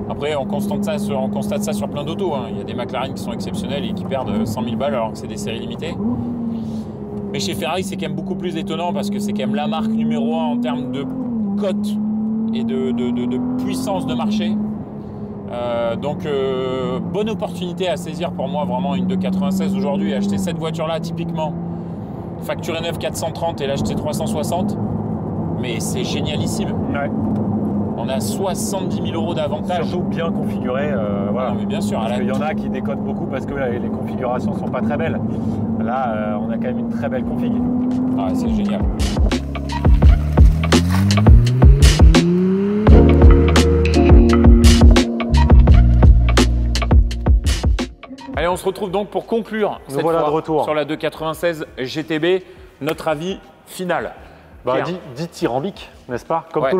Après, on constate ça sur plein d'autos. Hein. Il y a des McLaren qui sont exceptionnels et qui perdent 100 000 balles alors que c'est des séries limitées. Mais chez Ferrari, c'est quand même beaucoup plus étonnant parce que c'est quand même la marque numéro 1 en termes de cote et de puissance de marché. Donc, bonne opportunité à saisir pour moi, vraiment une 296 aujourd'hui. Acheter cette voiture-là, typiquement, facturer 9 430 et l'acheter 360, mais c'est génialissime. Ouais. On a 70 000 € d'avantage. Surtout bien configuré. Voilà. Non, mais bien sûr. Parce qu'il y en a qui décodent beaucoup parce que les configurations ne sont pas très belles. Là, on a quand même une très belle config. Ah, c'est génial. Allez, on se retrouve donc pour conclure cette fois de retour sur la 296 GTB. Notre avis final. Dit tyrambique, n'est-ce pas? Comme tout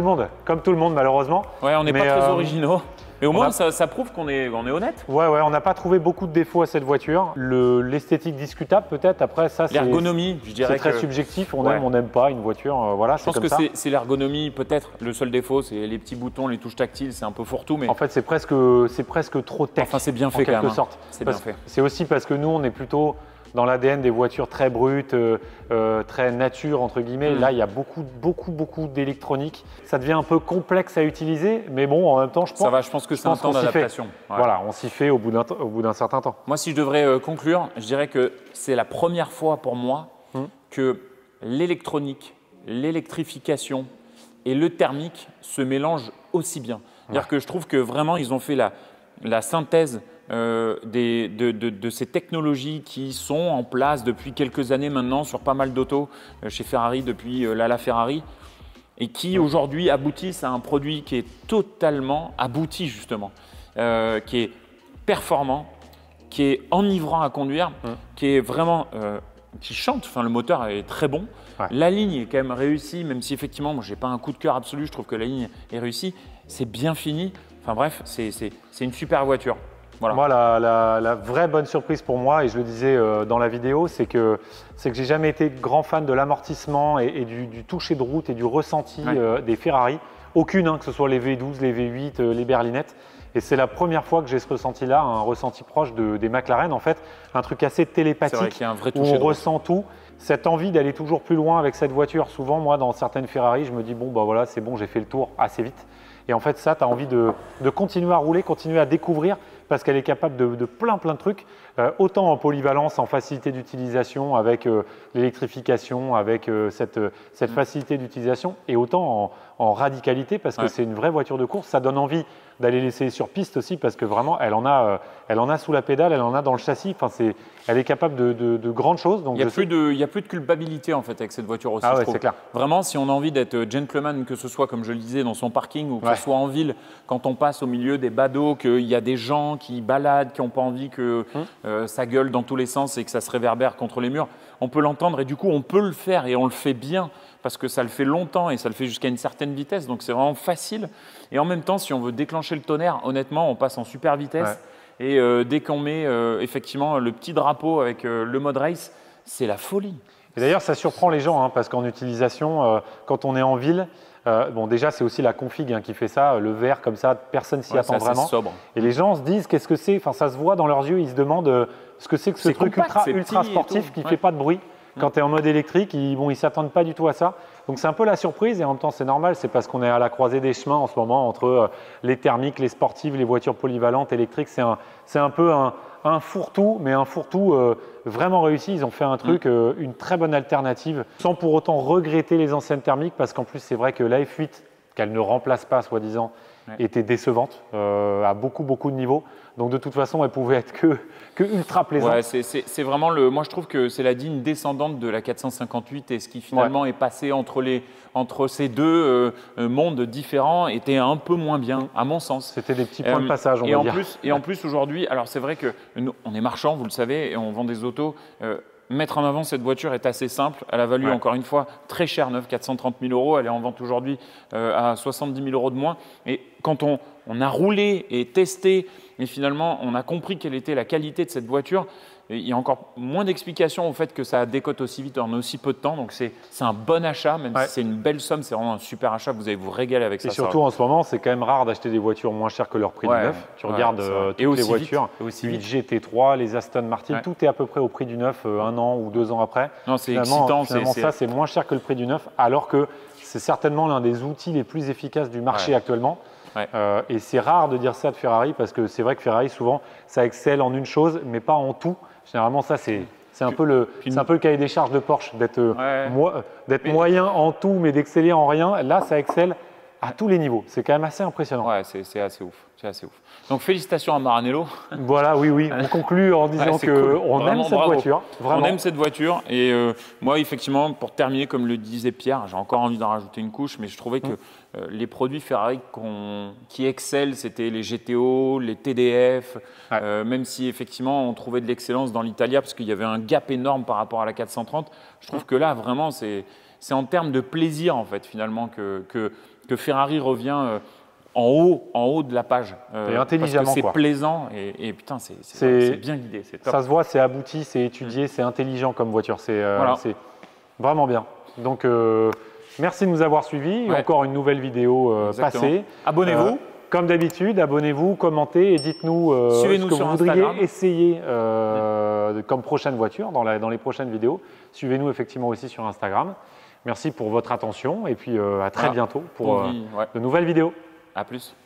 le monde malheureusement. Ouais, on n'est pas très originaux. Mais au moins, ça prouve qu'on est honnête. Ouais, on n'a pas trouvé beaucoup de défauts à cette voiture. L'esthétique discutable peut-être. Après, ça, l'ergonomie, je dirais. C'est très subjectif. On aime, on n'aime pas une voiture. Voilà, je pense que c'est l'ergonomie peut-être. Le seul défaut, c'est les petits boutons, les touches tactiles. C'est un peu fourre-tout. Mais en fait, c'est presque trop tech. Enfin, c'est bien fait en quelque même. sorte. C'est bien fait. C'est aussi parce que nous, on est plutôt dans l'ADN des voitures très brutes, très nature entre guillemets. Là, il y a beaucoup d'électronique. Ça devient un peu complexe à utiliser, mais bon, en même temps, je pense que c'est un temps d'adaptation. Ouais. Voilà, on s'y fait au bout d'un certain temps. Moi, si je devrais conclure, je dirais que c'est la première fois pour moi que l'électronique, l'électrification et le thermique se mélangent aussi bien. C'est-à-dire que je trouve que vraiment, ils ont fait la synthèse de ces technologies qui sont en place depuis quelques années maintenant sur pas mal d'autos chez Ferrari, depuis la Ferrari, et qui aujourd'hui aboutissent à un produit qui est totalement abouti justement, qui est performant, qui est enivrant à conduire, qui est vraiment… qui chante, enfin, le moteur est très bon. Ouais. La ligne est quand même réussie, même si effectivement, moi, je n'ai pas un coup de cœur absolu, je trouve que la ligne est réussie. C'est bien fini. Enfin bref, c'est une super voiture. Voilà. Moi, la vraie bonne surprise pour moi, et je le disais dans la vidéo, c'est que j'ai jamais été grand fan de l'amortissement et du toucher de route et du ressenti des Ferrari. Aucune, que ce soit les V12, les V8, les berlinettes. Et c'est la première fois que j'ai ce ressenti-là, un ressenti proche des McLaren, en fait, un truc assez télépathique qu'il y a un vrai où on ressent tout. Cette envie d'aller toujours plus loin avec cette voiture, souvent, moi, dans certaines Ferrari, je me dis, bon, bah voilà, c'est bon, j'ai fait le tour assez vite. Et en fait, ça, tu as envie de continuer à rouler, continuer à découvrir parce qu'elle est capable de plein de trucs, autant en polyvalence, en facilité d'utilisation avec l'électrification, avec cette facilité d'utilisation, et autant en radicalité parce que c'est une vraie voiture de course. Ça donne envie d'aller l'essayer sur piste aussi parce que vraiment, elle en a sous la pédale, elle en a dans le châssis. Enfin, elle est capable de grandes choses. Donc il n'y a plus de culpabilité en fait avec cette voiture aussi. C'est clair. Vraiment, si on a envie d'être gentleman, que ce soit comme je le disais dans son parking ou que ce soit en ville, quand on passe au milieu des badauds, qu'il y a des gens qui baladent, qui n'ont pas envie que ça gueule dans tous les sens et que ça se réverbère contre les murs, on peut l'entendre et du coup on peut le faire et on le fait bien parce que ça le fait longtemps et ça le fait jusqu'à une certaine vitesse, donc c'est vraiment facile. Et en même temps, si on veut déclencher le tonnerre, honnêtement, on passe en super vitesse. Et dès qu'on met effectivement le petit drapeau avec le mode race, c'est la folie. Et d'ailleurs, ça surprend les gens parce qu'en utilisation, quand on est en ville, bon, déjà, c'est aussi la config qui fait ça, le vert comme ça, personne s'y attend vraiment. Sobre. Et les gens se disent, qu'est-ce que c'est? Enfin, ça se voit dans leurs yeux, ils se demandent ce que c'est que ce truc ultra sportif qui ne fait pas de bruit. Quand tu es en mode électrique, ils ne s'attendent pas du tout à ça. Donc c'est un peu la surprise et en même temps c'est normal, c'est parce qu'on est à la croisée des chemins en ce moment entre les thermiques, les sportives, les voitures polyvalentes, électriques. C'est un peu un fourre-tout, mais un fourre-tout vraiment réussi. Ils ont fait un truc, une très bonne alternative, sans pour autant regretter les anciennes thermiques, parce qu'en plus c'est vrai que la F8, qu'elle ne remplace pas soi-disant, était décevante à beaucoup de niveaux. Donc de toute façon, elle pouvait être que ultra plaisante. Ouais, c'est vraiment moi je trouve que c'est la digne descendante de la 458 et ce qui finalement est passé entre ces deux mondes différents était un peu moins bien à mon sens. C'était des petits points de passage, on va dire. Et en plus aujourd'hui, alors c'est vrai que nous, on est marchand, vous le savez, et on vend des autos. Mettre en avant cette voiture est assez simple. Elle a valu encore une fois très cher, 430 000 €. Elle est en vente aujourd'hui à 70 000 € de moins. Et quand on a roulé et testé, et finalement on a compris quelle était la qualité de cette voiture, il y a encore moins d'explications au fait que ça décote aussi vite en aussi peu de temps. Donc, c'est un bon achat, même si c'est une belle somme, c'est vraiment un super achat. Vous allez vous régaler avec ça. Et surtout, en ce moment, c'est quand même rare d'acheter des voitures moins chères que leur prix du neuf. Tu regardes toutes les voitures, les GT3, les Aston Martin, tout est à peu près au prix du neuf 1 an ou 2 ans après. Non, c'est excitant. Finalement, ça, c'est moins cher que le prix du neuf, alors que c'est certainement l'un des outils les plus efficaces du marché actuellement. Et c'est rare de dire ça de Ferrari, parce que c'est vrai que Ferrari, souvent, ça excelle en une chose, mais pas en tout. Généralement, ça, c'est un peu le cahier des charges de Porsche, d'être moyen en tout, mais d'exceller en rien. Là, ça excelle à tous les niveaux. C'est quand même assez impressionnant. Ouais, c'est assez ouf. Donc, félicitations à Maranello. Voilà, oui. On conclut en disant qu'on aime cette voiture. Vraiment. On aime cette voiture. Et moi, effectivement, pour terminer, comme le disait Pierre, j'ai encore envie d'en rajouter une couche, mais je trouvais que les produits Ferrari qui excellent, c'était les GTO, les TDF, même si effectivement on trouvait de l'excellence dans l'Italia parce qu'il y avait un gap énorme par rapport à la 430. Je trouve que là, vraiment, c'est en termes de plaisir, en fait, finalement, que Ferrari revient en haut de la page. Et intelligemment, parce que c'est plaisant et putain, c'est bien guidé. Ça se voit, c'est abouti, c'est étudié, c'est intelligent comme voiture. C'est vraiment bien. Donc, merci de nous avoir suivis. Encore une nouvelle vidéo passée. Abonnez-vous. Comme d'habitude, abonnez-vous, commentez et dites-nous ce que vous voudriez essayer comme prochaine voiture dans les prochaines vidéos. Suivez-nous effectivement aussi sur Instagram. Merci pour votre attention et puis à très bientôt pour de nouvelles vidéos. À plus.